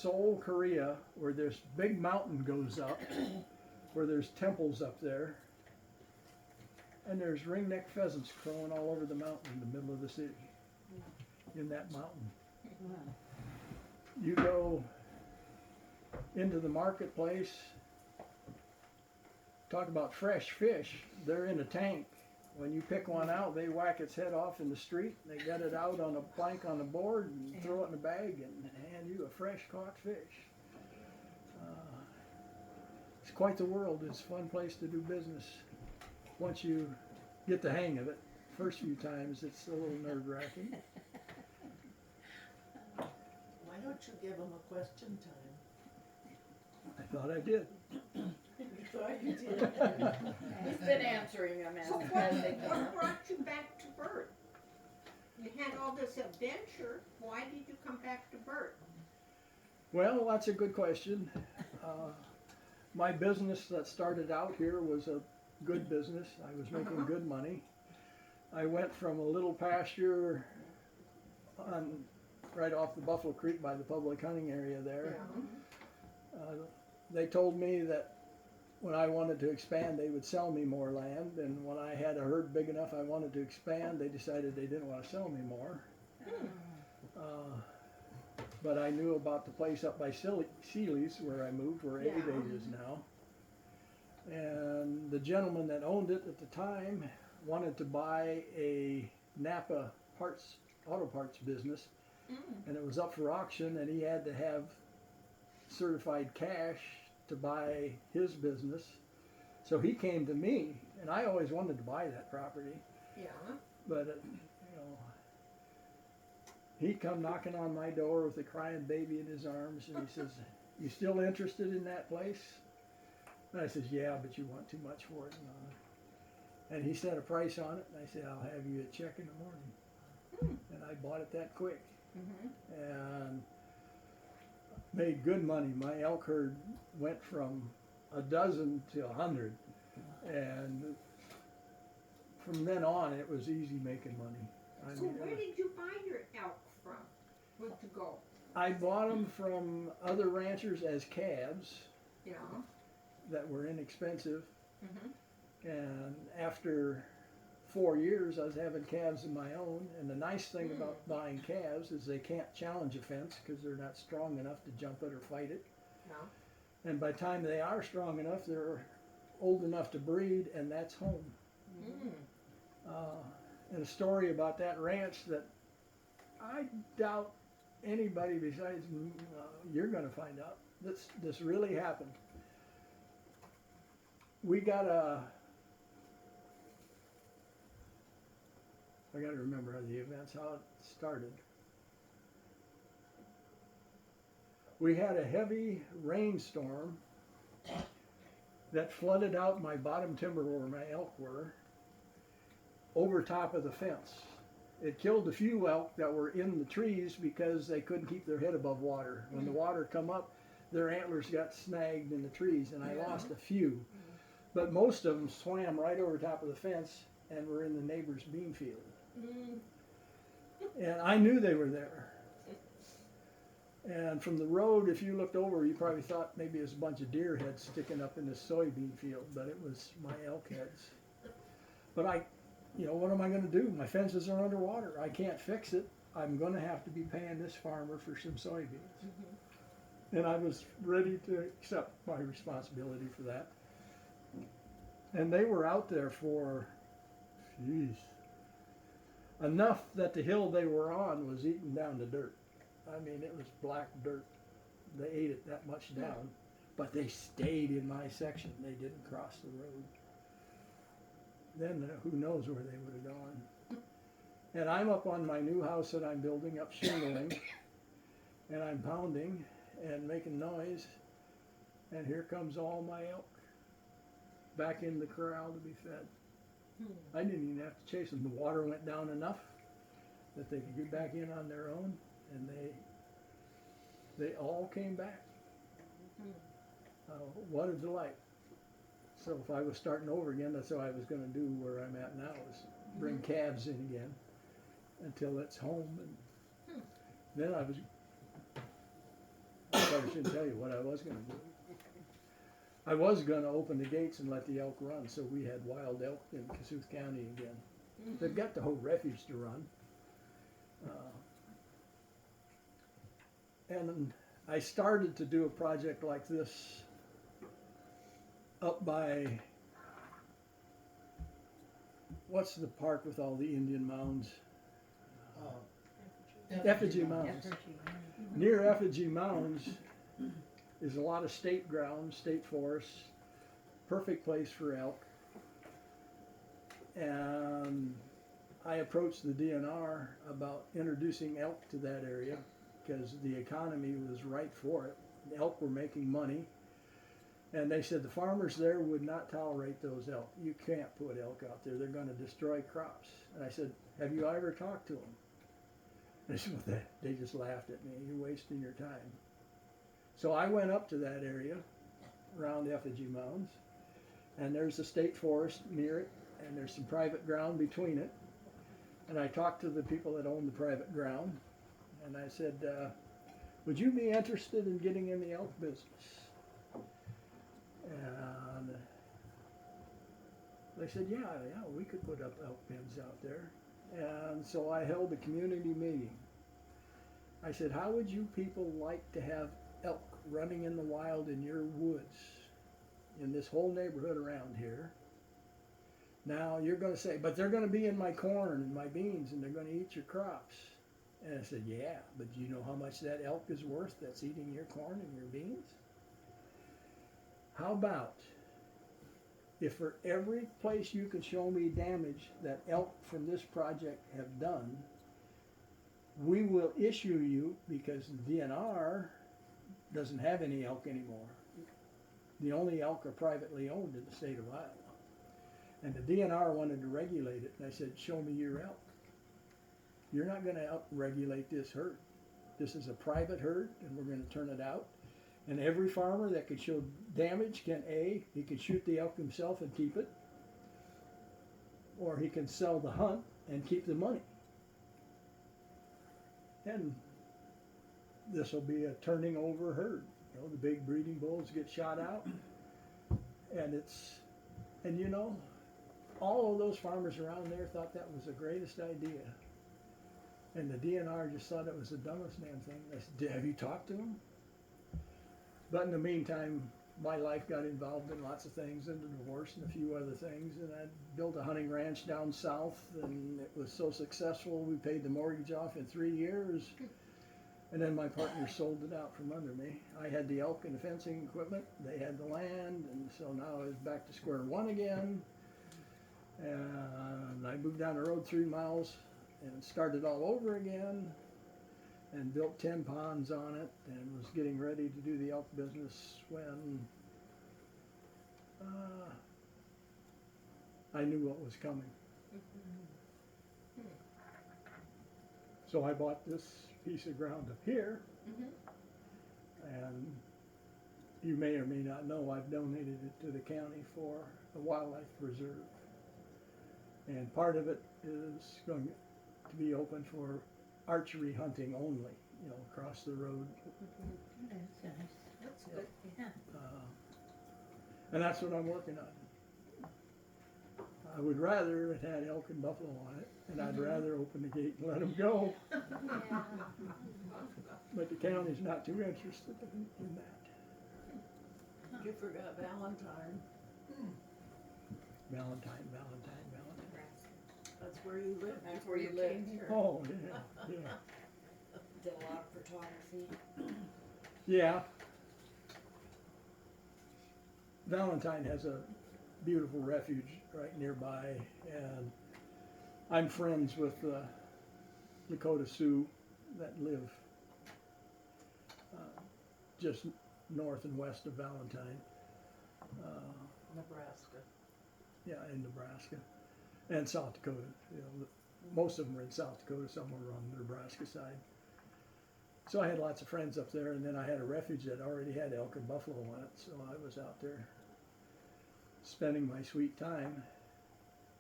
Seoul, Korea, where this big mountain goes up, where there's temples up there, and there's ring-necked pheasants crowing all over the mountain in the middle of the city, in that mountain. You go into the marketplace, talk about fresh fish, they're in a tank. When you pick one out, they whack its head off in the street, they get it out on a plank on the board and throw it in a bag and hand you a fresh caught fish. It's quite the world. It's a fun place to do business once you get the hang of it. First few times it's a little nerve-wracking. Why don't you give them a question time? I thought I did. You thought you did. He's been answering them So as they what come. brought you back to Burt? You had all this adventure, why did you come back to Burt? Well, that's a good question. My business that started out here was a good business. I was making good money. I went from a little pasture right off the Buffalo Creek by the public hunting area there. They told me that when I wanted to expand, they would sell me more land, and when I had a herd big enough I wanted to expand, they decided they didn't want to sell me more. But I knew about the place up by Sealy's where I moved, where Everglades is now. And the gentleman that owned it at the time wanted to buy a Napa auto parts business, and it was up for auction, and he had to have certified cash to buy his business. So he came to me, and I always wanted to buy that property, but he'd come knocking on my door with a crying baby in his arms, and he says, "You still interested in that place?" And I says, "Yeah, but you want too much for it." And he set a price on it, and I said, "I'll have you a check in the morning." And I bought it that quick, and made good money. My elk herd went from 12 to 100, and from then on it was easy making money. So where did you buy your elk from? Where'd you go? I bought them from other ranchers as calves that were inexpensive, and after 4 years I was having calves of my own, and the nice thing about buying calves is they can't challenge a fence because they're not strong enough to jump it or fight it. And by the time they are strong enough, they're old enough to breed, and that's home. And a story about that ranch that I doubt anybody besides you're going to find out. This really happened. We got I got to remember the events, how it started. We had a heavy rainstorm that flooded out my bottom timber where my elk were, over top of the fence. It killed a few elk that were in the trees because they couldn't keep their head above water. When the water come up, their antlers got snagged in the trees, and I lost a few. But most of them swam right over top of the fence and were in the neighbor's bean field. And I knew they were there. And from the road, if you looked over, you probably thought maybe it was a bunch of deer heads sticking up in the soybean field, but it was my elk heads. But you know, what am I gonna do? My fences are underwater. I can't fix it. I'm gonna have to be paying this farmer for some soybeans. And I was ready to accept my responsibility for that. And they were out there for, jeez, enough that the hill they were on was eaten down to dirt. I mean, it was black dirt. They ate it that much down, but they stayed in my section. They didn't cross the road. Then who knows where they would have gone. And I'm up on my new house that I'm building, up shingling, and I'm pounding and making noise, and here comes all my elk back in the corral to be fed. I didn't even have to chase them. The water went down enough that they could get back in on their own, and they all came back. What a delight. So if I was starting over again, that's what I was going to do where I'm at now, is bring calves in again until it's home. And then I probably shouldn't tell you what I was going to do. I was going to open the gates and let the elk run, so we had wild elk in Kasuth County again. They've got the whole refuge to run. And I started to do a project like this up by, what's the park with all the Indian mounds? Effigy Mounds. Near Effigy Mounds is a lot of state ground, state forests, perfect place for elk. And I approached the DNR about introducing elk to that area because the economy was right for it. The elk were making money. And they said the farmers there would not tolerate those elk. You can't put elk out there. They're going to destroy crops. And I said, have you ever talked to them? And they said, well, they just laughed at me. You're wasting your time. So I went up to that area around Effigy Mounds, and there's a state forest near it, and there's some private ground between it. And I talked to the people that own the private ground, and I said, would you be interested in getting in the elk business? And they said, yeah, we could put up elk pens out there. And so I held a community meeting. I said, how would you people like to have elk running in the wild in your woods, in this whole neighborhood around here? Now you're going to say, but they're going to be in my corn and my beans and they're going to eat your crops. And I said, yeah, but do you know how much that elk is worth that's eating your corn and your beans? How about if for every place you could show me damage that elk from this project have done, we will issue you, because the DNR doesn't have any elk anymore. The only elk are privately owned in the state of Iowa. And the DNR wanted to regulate it, and I said, show me your elk. You're not going to regulate this herd. This is a private herd, and we're going to turn it out. And every farmer that could show damage can, he can shoot the elk himself and keep it, or he can sell the hunt and keep the money. And this will be a turning over herd. You know, the big breeding bulls get shot out, and you know, all of those farmers around there thought that was the greatest idea. And the DNR just thought it was the dumbest damn thing. I said, have you talked to them? But in the meantime, my life got involved in lots of things, and a divorce and a few other things, and I built a hunting ranch down south, and it was so successful we paid the mortgage off in 3 years, and then my partner sold it out from under me. I had the elk and the fencing equipment, they had the land, and so now I was back to square one again, and I moved down the road 3 miles and started all over again, and built 10 ponds on it, and was getting ready to do the elk business when I knew what was coming. So I bought this piece of ground up here, and you may or may not know I've donated it to the county for a wildlife preserve. And part of it is going to be open for archery hunting only, you know, across the road. That's nice. That's good, yeah. And that's what I'm working on. I would rather it had elk and buffalo on it, and I'd rather open the gate and let them go. But the county's not too interested in that. You forgot Valentine. Valentine. That's where you lived. That's before where you came lived. here. Oh, yeah. Did a lot of photography. Yeah. Valentine has a beautiful refuge right nearby, and I'm friends with Lakota Sioux that live just north and west of Valentine. Nebraska. Yeah, in Nebraska and South Dakota. You know, most of them are in South Dakota, some are on the Nebraska side. So I had lots of friends up there, and then I had a refuge that already had elk and buffalo on it. So I was out there spending my sweet time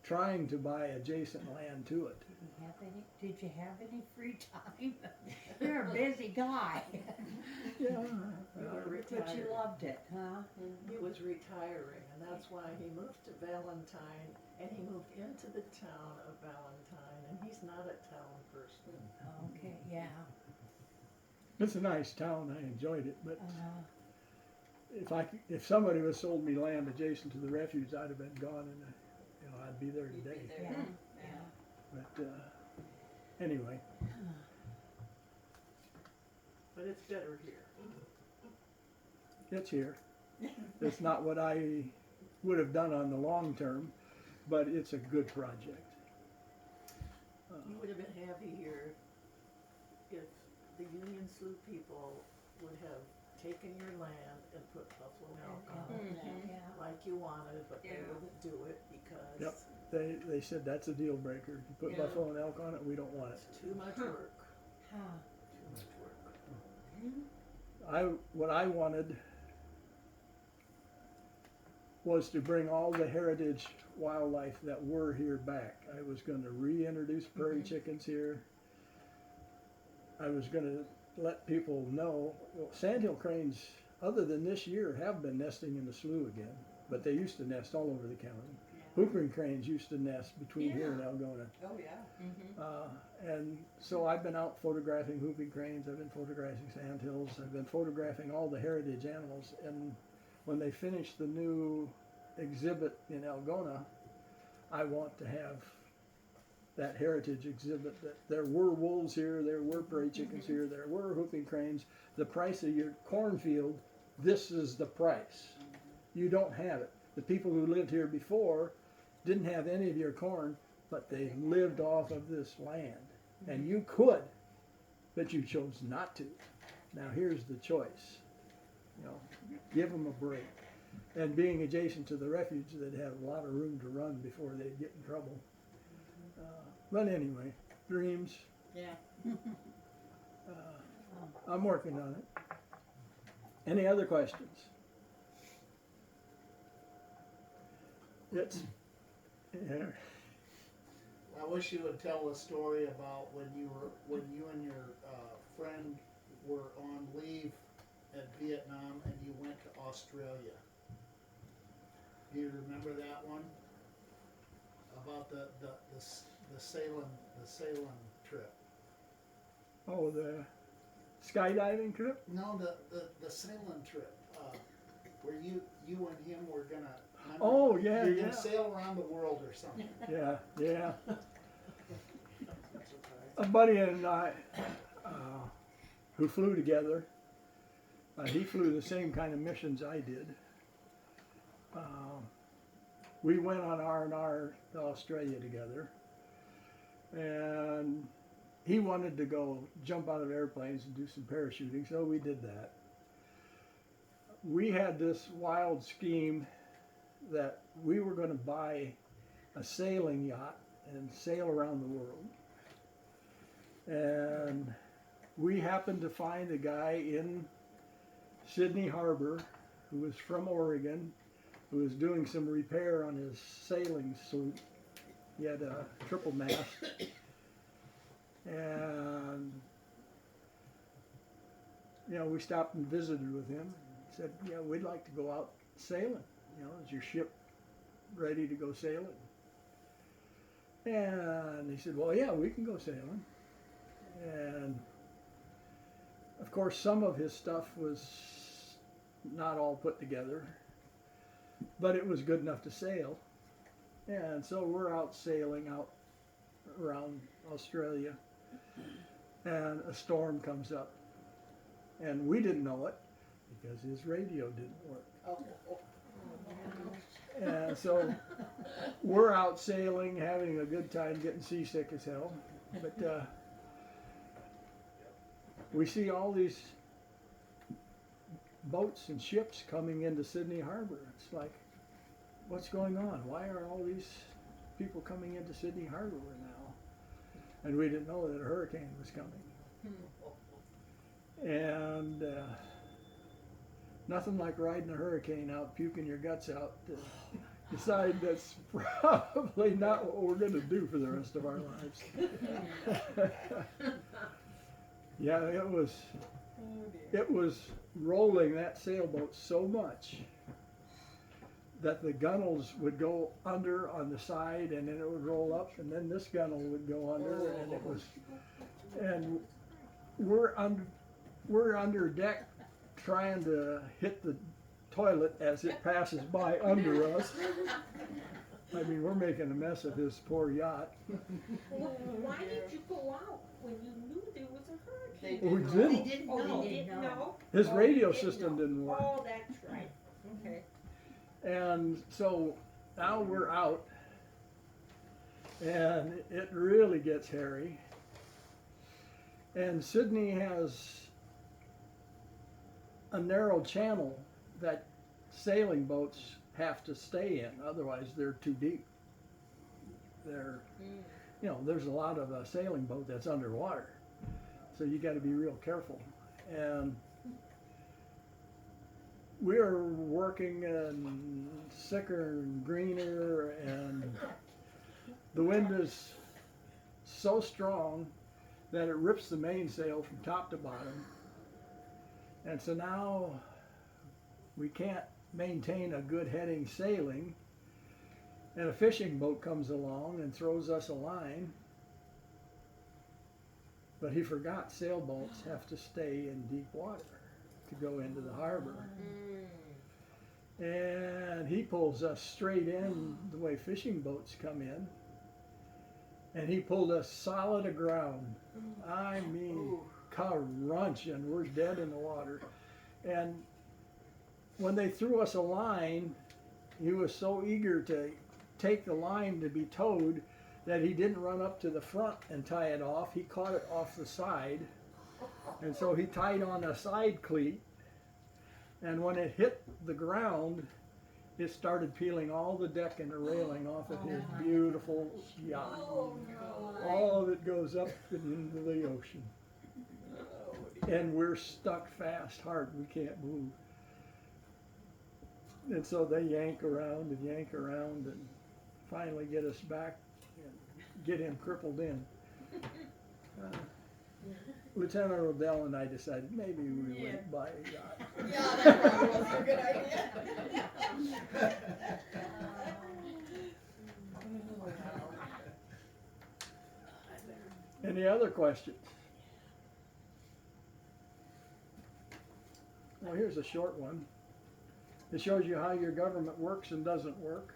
trying to buy adjacent land to it. Did you have any free time? You're a busy guy. Yeah, You were But you retired. loved it, huh? He was retiring, and that's why he moved to Valentine, and he moved into the town of Valentine, and he's not a town person. Okay, yeah. it's a nice town. I enjoyed it, but if somebody was sold me land adjacent to the refuge, I'd have been gone, and I'd be there You'd be today. there. Yeah. But anyway, But it's better here. it's here. It's not what I would have done on the long term, but it's a good project. You would have been happy here if the Union Slough people would have taken your land and put buffalo elk on it, Mhm. Yeah. like you wanted, but they Yeah. wouldn't do it because Yep. They said that's a deal breaker. If you put Yeah. buffalo and elk on it, we don't want it. it's too much work. Huh. Too much work. What I wanted was to bring all the heritage wildlife that were here back. I was going to reintroduce prairie chickens here. I was going to let people know, well, sandhill cranes, other than this year, have been nesting in the slough again, but they used to nest all over the county. Whooping cranes used to nest between here and Algona. Oh, yeah. And so I've been out photographing whooping cranes, I've been photographing sandhills, I've been photographing all the heritage animals, and when they finish the new exhibit in Algona, I want to have that heritage exhibit that there were wolves here, there were prairie chickens here, there were whooping cranes. The price of your cornfield, this is the price. You don't have it. The people who lived here before didn't have any of your corn, but they lived off of this land. And you could, but you chose not to. Now here's the choice. Give them a break. And being adjacent to the refuge, they'd have a lot of room to run before they'd get in trouble. But anyway, dreams. Yeah. I'm working on it. Any other questions? It's, yeah. I wish you would tell a story about when you and your friend were on leave at Vietnam and you went to Australia. Do you remember that one? About the sailing trip. Oh, the skydiving trip? No, the sailing trip. Where you and him were gonna. Remember? Oh, yeah, You're yeah. gonna sail around the world or something. Yeah. A buddy and I, who flew together, he flew the same kind of missions I did. We went on R&R to Australia together, and he wanted to go jump out of airplanes and do some parachuting, so we did that. We had this wild scheme that we were going to buy a sailing yacht and sail around the world. And we happened to find a guy in Sydney Harbor who was from Oregon, who was doing some repair on his sailing suit. He had a triple mast. And, we stopped and visited with him. He said, we'd like to go out sailing. Is your ship ready to go sailing? And he said, well, yeah, we can go sailing. And of course, some of his stuff was not all put together, but it was good enough to sail. And so we're out sailing out around Australia, and a storm comes up. And we didn't know it because his radio didn't work. Oh. And so we're out sailing, having a good time, getting seasick as hell. But we see all these boats and ships coming into Sydney Harbor. It's like, what's going on? Why are all these people coming into Sydney Harbor now? And we didn't know that a hurricane was coming. And nothing like riding a hurricane out, puking your guts out to decide that's probably not what we're going to do for the rest of our lives. Yeah, it was rolling that sailboat so much that the gunnels would go under on the side, and then it would roll up, and then this gunnel would go under, and it was, and we're under deck trying to hit the toilet as it passes by under us. I mean, we're making a mess of this poor yacht. Why did you go out when you knew there was a hurricane? We They didn't. didn't Oh, know. you didn't know? His Oh, radio you didn't system know. didn't work. Oh, that's right. Okay. And so now we're out, and it really gets hairy. And Sydney has a narrow channel that sailing boats have to stay in, otherwise they're too deep. They're, you know, there's a lot of a sailing boat that's underwater, so you got to be real careful. And we're working and sicker and greener, and the wind is so strong that it rips the mainsail from top to bottom. And so now we can't maintain a good heading sailing, and a fishing boat comes along and throws us a line. But he forgot sailboats have to stay in deep water to go into the harbor. And he pulls us straight in the way fishing boats come in, and he pulled us solid aground. I mean, crunch, and we're dead in the water. And when they threw us a line, he was so eager to take the line to be towed that he didn't run up to the front and tie it off. He caught it off the side, and so he tied on a side cleat, and when it hit the ground, it started peeling all the deck and the railing off of his beautiful yacht. All of it goes up and into the ocean. And we're stuck fast hard, we can't move. And so they yank around and finally get us back and get him crippled in. Lieutenant Odell and I decided maybe we wouldn't buy a yacht. Yeah, that probably wasn't a good idea. Any other questions? Well, here's a short one. It shows you how your government works and doesn't work.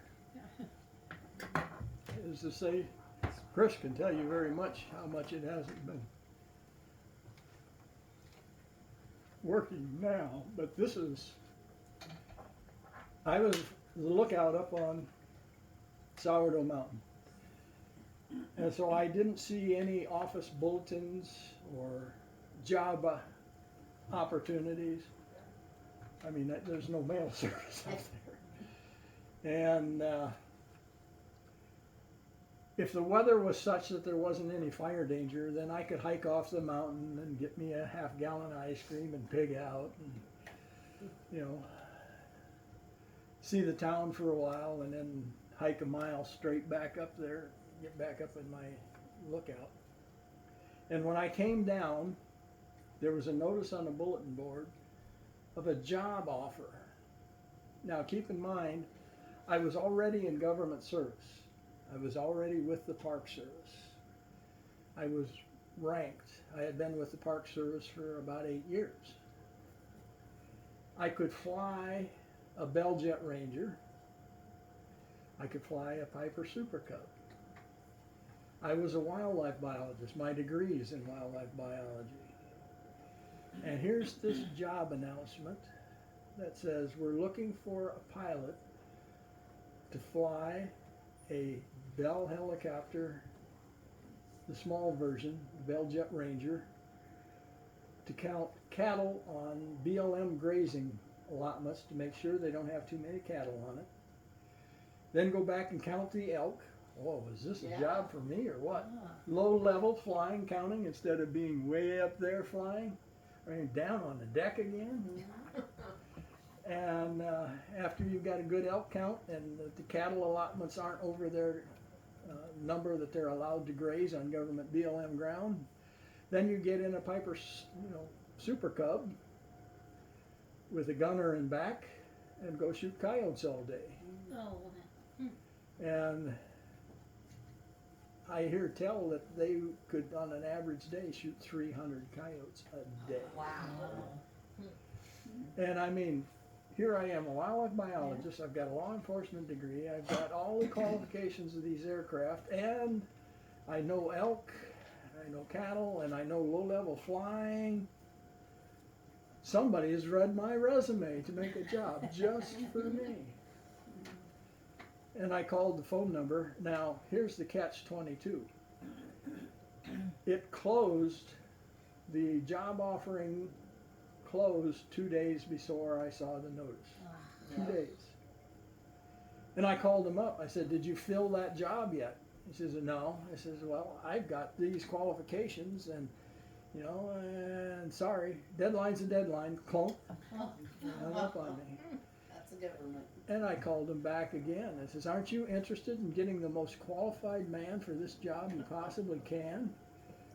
As to say, Chris can tell you very much how much it hasn't been working now, but this is, I was the lookout up on Sourdough Mountain. And so I didn't see any office bulletins or job opportunities. I mean, there's no mail service out there. And if the weather was such that there wasn't any fire danger, then I could hike off the mountain and get me a half-gallon ice cream and pig out and, you know, see the town for a while and then hike a mile straight back up there, get back up in my lookout. And when I came down, there was a notice on the bulletin board of a job offer. Now keep in mind, I was already in government service. I was already with the Park Service. I was ranked. I had been with the Park Service for about 8 years. I could fly a Bell Jet Ranger. I could fly a Piper Super Cub. I was a wildlife biologist. My degree is in wildlife biology. And here's this job announcement that says we're looking for a pilot to fly a Bell helicopter, the small version, the Bell Jet Ranger, to count cattle on BLM grazing allotments to make sure they don't have too many cattle on it. Then go back and count the elk. Oh, is this a job for me or what? Low level flying, counting instead of being way up there flying. I mean, down on the deck again. And after you've got a good elk count and the cattle allotments aren't over their number that they're allowed to graze on government BLM ground, then you get in a Piper, Super Cub with a gunner in back and go shoot coyotes all day. Oh, And I hear tell that they could, on an average day, shoot 300 coyotes a day. Wow. And I mean, here I am, a wildlife biologist. I've got a law enforcement degree. I've got all the qualifications of these aircraft, and I know elk, I know cattle, and I know low-level flying. Somebody has read my resume to make a job just for me. And I called the phone number. Now, here's the catch-22. It closed, the job offering closed 2 days before I saw the notice. 2 days. And I called him up. I said, did you fill that job yet? He says, no. I says, well, I've got these qualifications and, and sorry, deadline's a deadline. Clunk. Hung up on me. That's a government. And I called him back again. I says, aren't you interested in getting the most qualified man for this job you possibly can?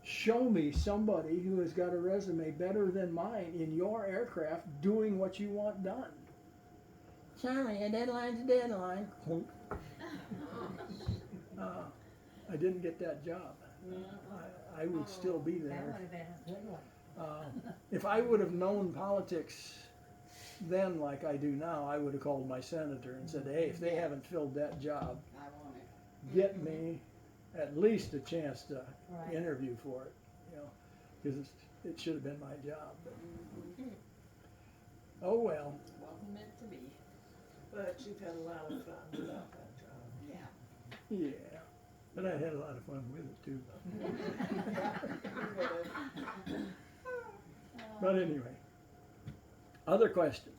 Show me somebody who has got a resume better than mine in your aircraft doing what you want done. Sorry, a deadline's a deadline. Clunk. I didn't get that job. I would still be that there. would have been a good one. If I would have known politics then like I do now, I would have called my senator and said, hey, if they haven't filled that job, I want it. get me at least a chance to Right. interview for it, because it should have been my job. But, oh well. Wasn't meant to be. But you've had a lot of fun without that job. Yeah. Yeah, but I had a lot of fun with it too. But anyway, other questions?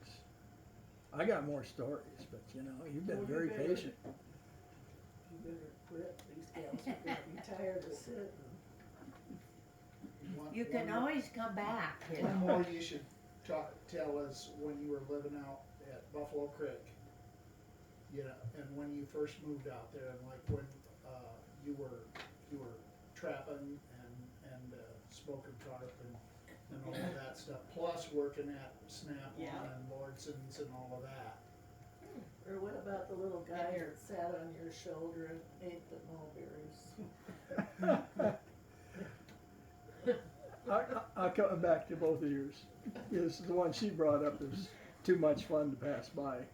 I got more stories, but you've been Well, you very better- patient. You better quit. These gals are gonna be tired of sitting. You can always come back. One more you should tell us when you were living out at Buffalo Creek. And when you first moved out there, and like when you were trapping and smoking carp and all of that stuff, plus working at Snap-on and Lordson's and all of that. Or what about the little guy that sat on your shoulder and ate the mulberries? I'll come back to both of yours. Because the one she brought up is too much fun to pass by.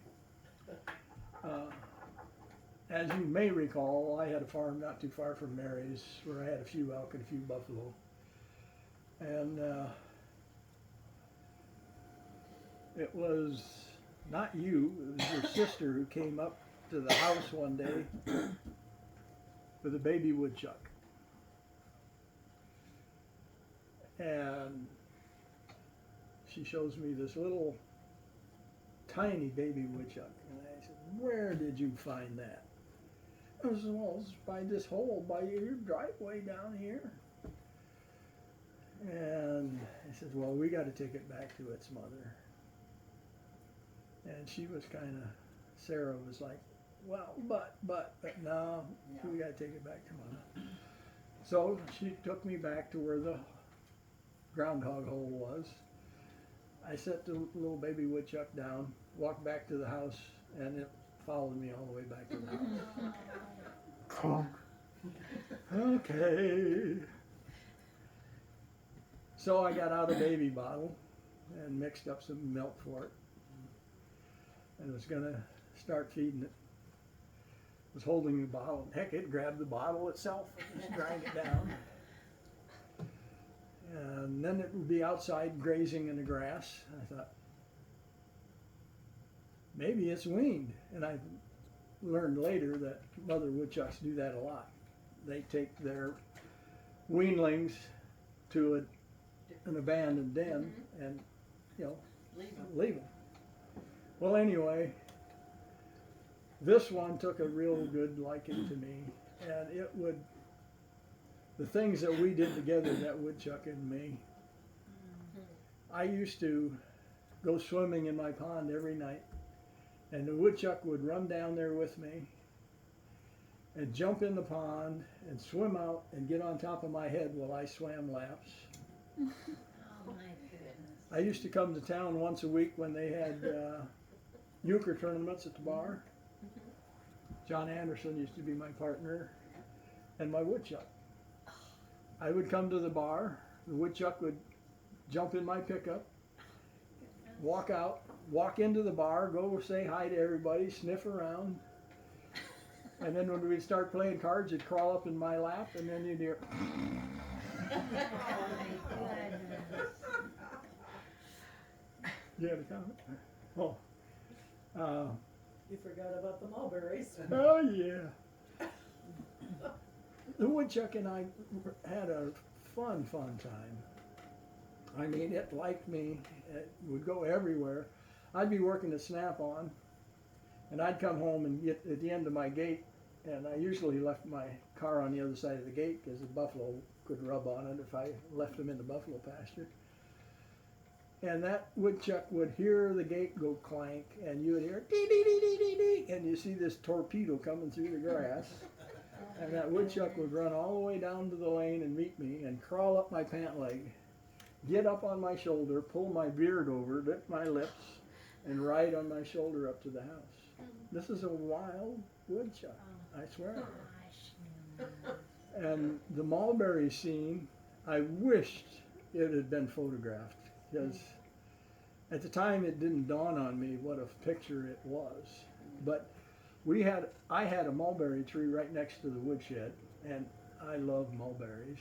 As you may recall, I had a farm not too far from Mary's where I had a few elk and a few buffalo. And it was not you, it was your sister who came up to the house one day with a baby woodchuck. And she shows me this little tiny baby woodchuck. And I said, where did you find that? I was, well, it's by this hole by your driveway down here. And I said, well, we got to take it back to its mother. And she was kind of, Sarah was like, well, but no, we got to take it back to Mama. So she took me back to where the groundhog hole was. I set the little baby woodchuck down, walked back to the house, and it followed me all the way back to the house. Clunk. Okay. So I got out a baby bottle and mixed up some milk for it, and was gonna start feeding it. Was holding the bottle. Heck, it grabbed the bottle itself and just drank it down. And then it would be outside grazing in the grass. I thought, maybe it's weaned. And I learned later that mother woodchucks do that a lot. They take their weanlings to an abandoned den and, you know, leave them. Well, anyway, this one took a real good liking to me, and it would, the things that we did together, that woodchuck and me, I used to go swimming in my pond every night, and the woodchuck would run down there with me and jump in the pond and swim out and get on top of my head while I swam laps. Oh my goodness. I used to come to town once a week when they had euchre tournaments at the bar. John Anderson used to be my partner and my woodchuck. I would come to the bar, the woodchuck would jump in my pickup, walk out, walk into the bar, go say hi to everybody, sniff around, and then when we'd start playing cards, he'd crawl up in my lap, and then you'd hear, Oh my goodness. you had a comment? Oh. You forgot about the mulberries. Oh yeah. The woodchuck and I had a fun time. I mean, it liked me. It would go everywhere. I'd be working at Snap-on, and I'd come home and get at the end of my gate, and I usually left my car on the other side of the gate because the buffalo could rub on it if I left them in the buffalo pasture. And that woodchuck would hear the gate go clank, and you would hear dee dee dee dee dee dee, and you see this torpedo coming through the grass. And that woodchuck would run all the way down to the lane and meet me and crawl up my pant leg, get up on my shoulder, pull my beard over, lick my lips, and ride on my shoulder up to the house. This is a wild woodchuck, I swear. And the mulberry scene, I wished it had been photographed, because at the time it didn't dawn on me what a picture it was. But I had a mulberry tree right next to the woodshed, and I love mulberries.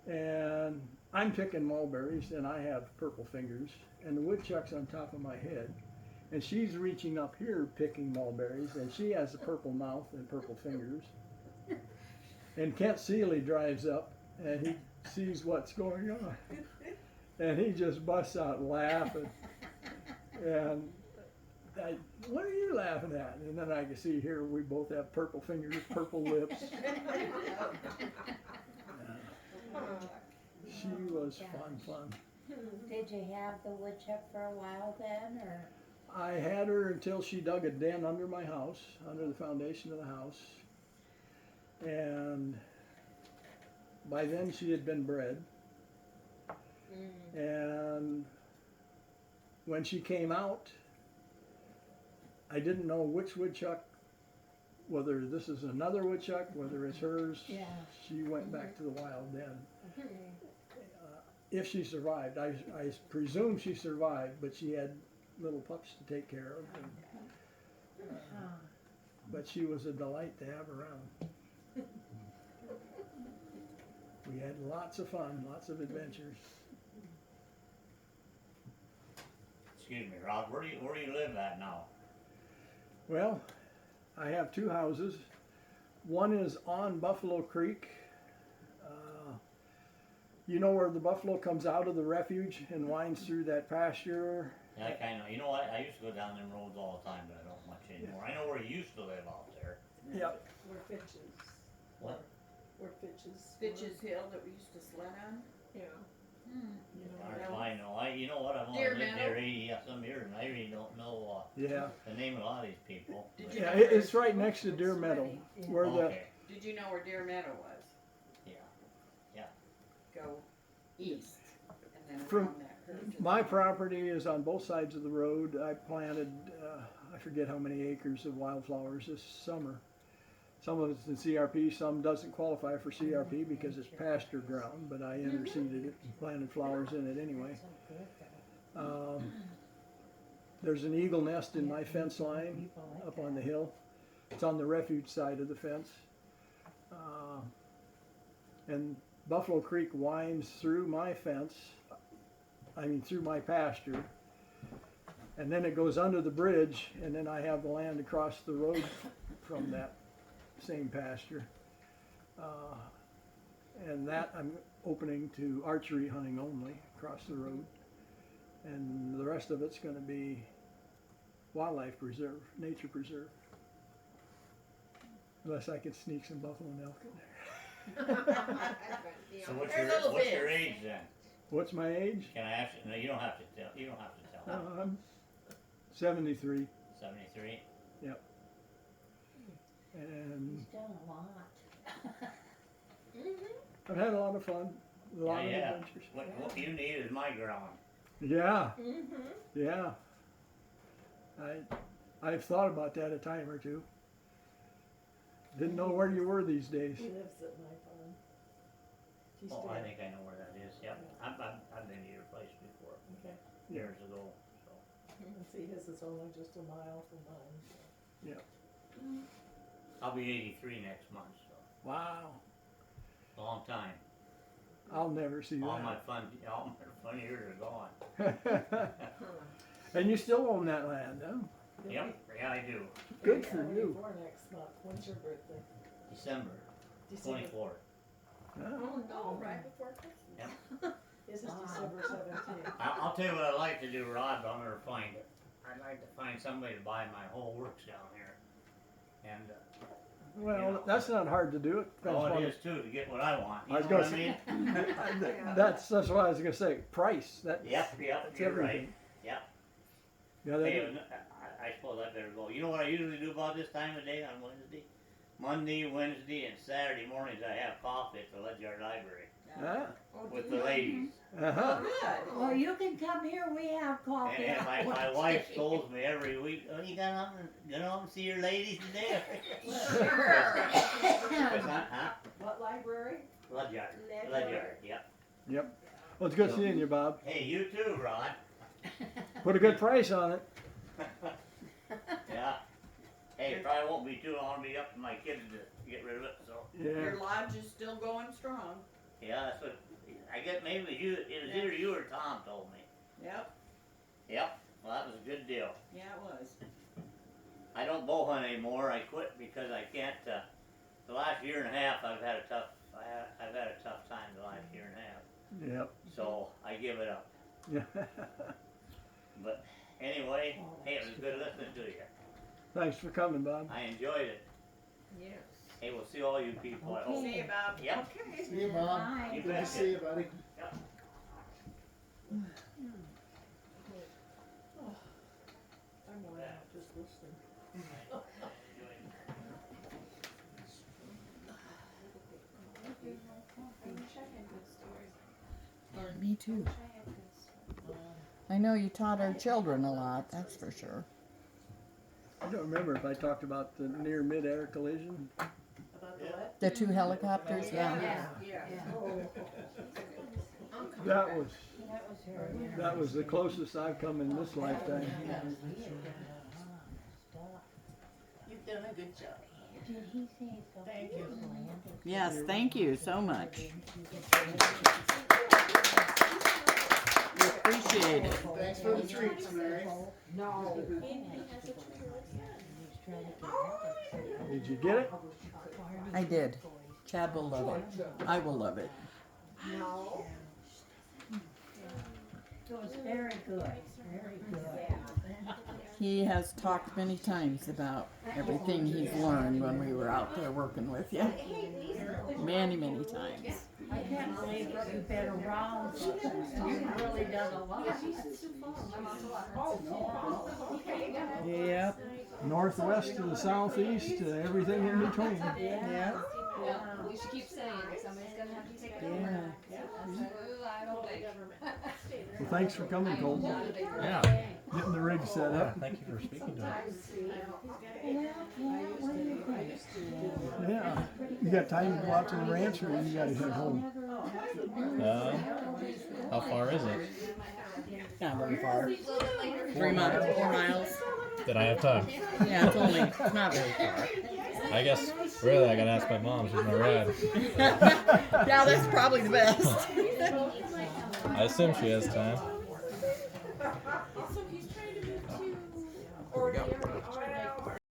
And I'm picking mulberries, and I have purple fingers, and the woodchuck's on top of my head, and she's reaching up here picking mulberries, and she has a purple mouth and purple fingers. And Kent Seeley drives up, and he sees what's going on, and he just busts out laughing. And what are you laughing at? And then I can see here we both have purple fingers, purple lips. She was fun. Did you have the woodchuck for a while then, or? I had her until she dug a den under my house, under the foundation of the house. And by then she had been bred. And when she came out, I didn't know which woodchuck, whether this is another woodchuck, whether it's hers. Yeah. She went back to the wild den. If she survived, I presume she survived, but she had little pups to take care of. And, but she was a delight to have around. We had lots of fun, lots of adventures. Excuse me, Rod, where do you live at now? Well, I have two houses. One is on Buffalo Creek. You know where the buffalo comes out of the refuge and winds through that pasture? Yeah, I kind of, you know what, I used to go down them roads all the time, but I don't much anymore. I know where you used to live out there. Yep. Where Fitch's. What? Where Fitch's. Fitch's Hill that we used to sled on? Yeah. You know, I know. You know what? I've only Deer lived Meadow? there 80 some years, and I really don't know Yeah. the name of a lot of these people. Did you Yeah, know it's right next to Deer Meadow, where Okay. Did you know where Deer Meadow was? Yeah. Go east, and then From around that curve. my property is on both sides of the road. I planted, I forget how many acres of wildflowers this summer. Some of it's in CRP, some doesn't qualify for CRP because it's pasture ground, but I interseeded it and planted flowers in it anyway. There's an eagle nest in my fence line up on the hill. It's on the refuge side of the fence. And Buffalo Creek winds through my fence, through my pasture. And then it goes under the bridge, and then I have the land across the road from that same pasture. And that I'm opening to archery hunting only across the road. And the rest of it's going to be wildlife preserve, nature preserve. Unless I could sneak some buffalo and elk in there. So what's your age then? What's my age? Can I ask you? No, you don't have to tell. You don't have to tell. I'm 73. 73. Yep. And He's done a lot. I've had a lot of fun, a lot of Yeah. adventures. What you need is my ground. Yeah, yeah. I've thought about that a time or two. Didn't know where you were these days. He lives at my farm. He's Oh, still- I think I know where that is. Yep. I've been to your place before, Okay. years ago. So. And see, his is only just a mile from mine, so. I'll be 83 next month. So Wow, long time. I'll never see All my that. fun years are gone. And you still own that land, huh? Yep. Yeah, I do. Good for you. 24 next month. When's your birthday? December December. 24th. Ah. Oh, no, right before Christmas. His is December 17th. I'll tell you what I'd like to do, Rod, but I'll never find it. I'd like to find somebody to buy my whole works down here. And Well, that's not hard to do. It depends it on is too, to get what I want. You I was know what I gonna mean? that's what I was gonna say. Price. That's Yep, that's you're everything. right. Yep. Yeah, that Hey, I suppose I better go. You know what I usually do about this time of day on Wednesday? Monday, Wednesday, and Saturday mornings I have coffee at the Ledyard Library with the ladies. Uh-huh. Well, you can come here, we have coffee. And my wife scolds me every week. Oh, you gonna up and see your ladies today? Huh? What library? Ledyard. Yep. Yep. Well, it's good seeing you, Bob. Hey, you too, Rod. Put a good price on it. Yeah. Hey, it probably won't be too long to be up to my kids to get rid of it, so. Yeah. Your lodge is still going strong. Yeah, that's what, I guess maybe it was either you or Tom told me. Yep. Yep, well, that was a good deal. Yeah, it was. I don't bow hunt anymore, I quit because I can't, the last year and a half I've had a tough time the last year and a half. Yep. So, I give it up. Yeah. But anyway, hey, it was good listening to you. Thanks for coming, Bob. I enjoyed it. Yes. Hey, we'll see all you people, I hope. See you, Bob. Yep. Okay. See you, Bob. Bye. You Good to betcha. see you, buddy. I'm worn out just listening. Me too. I know you taught our children a lot, that's for sure. I don't remember if I talked about the near mid-air collision. About the what? The two helicopters, yeah. Yeah. That was That was her. that was the closest I've come in this lifetime. You've done a good job. Did he say so? Thank you. Yes, thank you so much. We appreciate it. Thanks for the treats, Mary. No. Did you get it? I did. Chad will love it. I will love it. No. It was very good, very good. He has talked many times about everything he's learned when we were out there working with you. Many, many times. I can't believe that you've been around, you've really done a lot. Yep. Northwest to the southeast, everything in between. Yep. We should keep saying somebody's gonna have to take it Yeah. over. I don't think. Well, thanks for coming, Colton. Yeah. Getting the rig set Yeah, up. thank you for speaking to us. Yeah. You got time to go out to the ranch, or you gotta head home? How far is it? Not very far. 3 miles, 4 miles. Did I have time? Yeah, it's not very far. I guess, really, I gotta ask my mom. She's my ride. Yeah, that's probably the best. I assume she has time.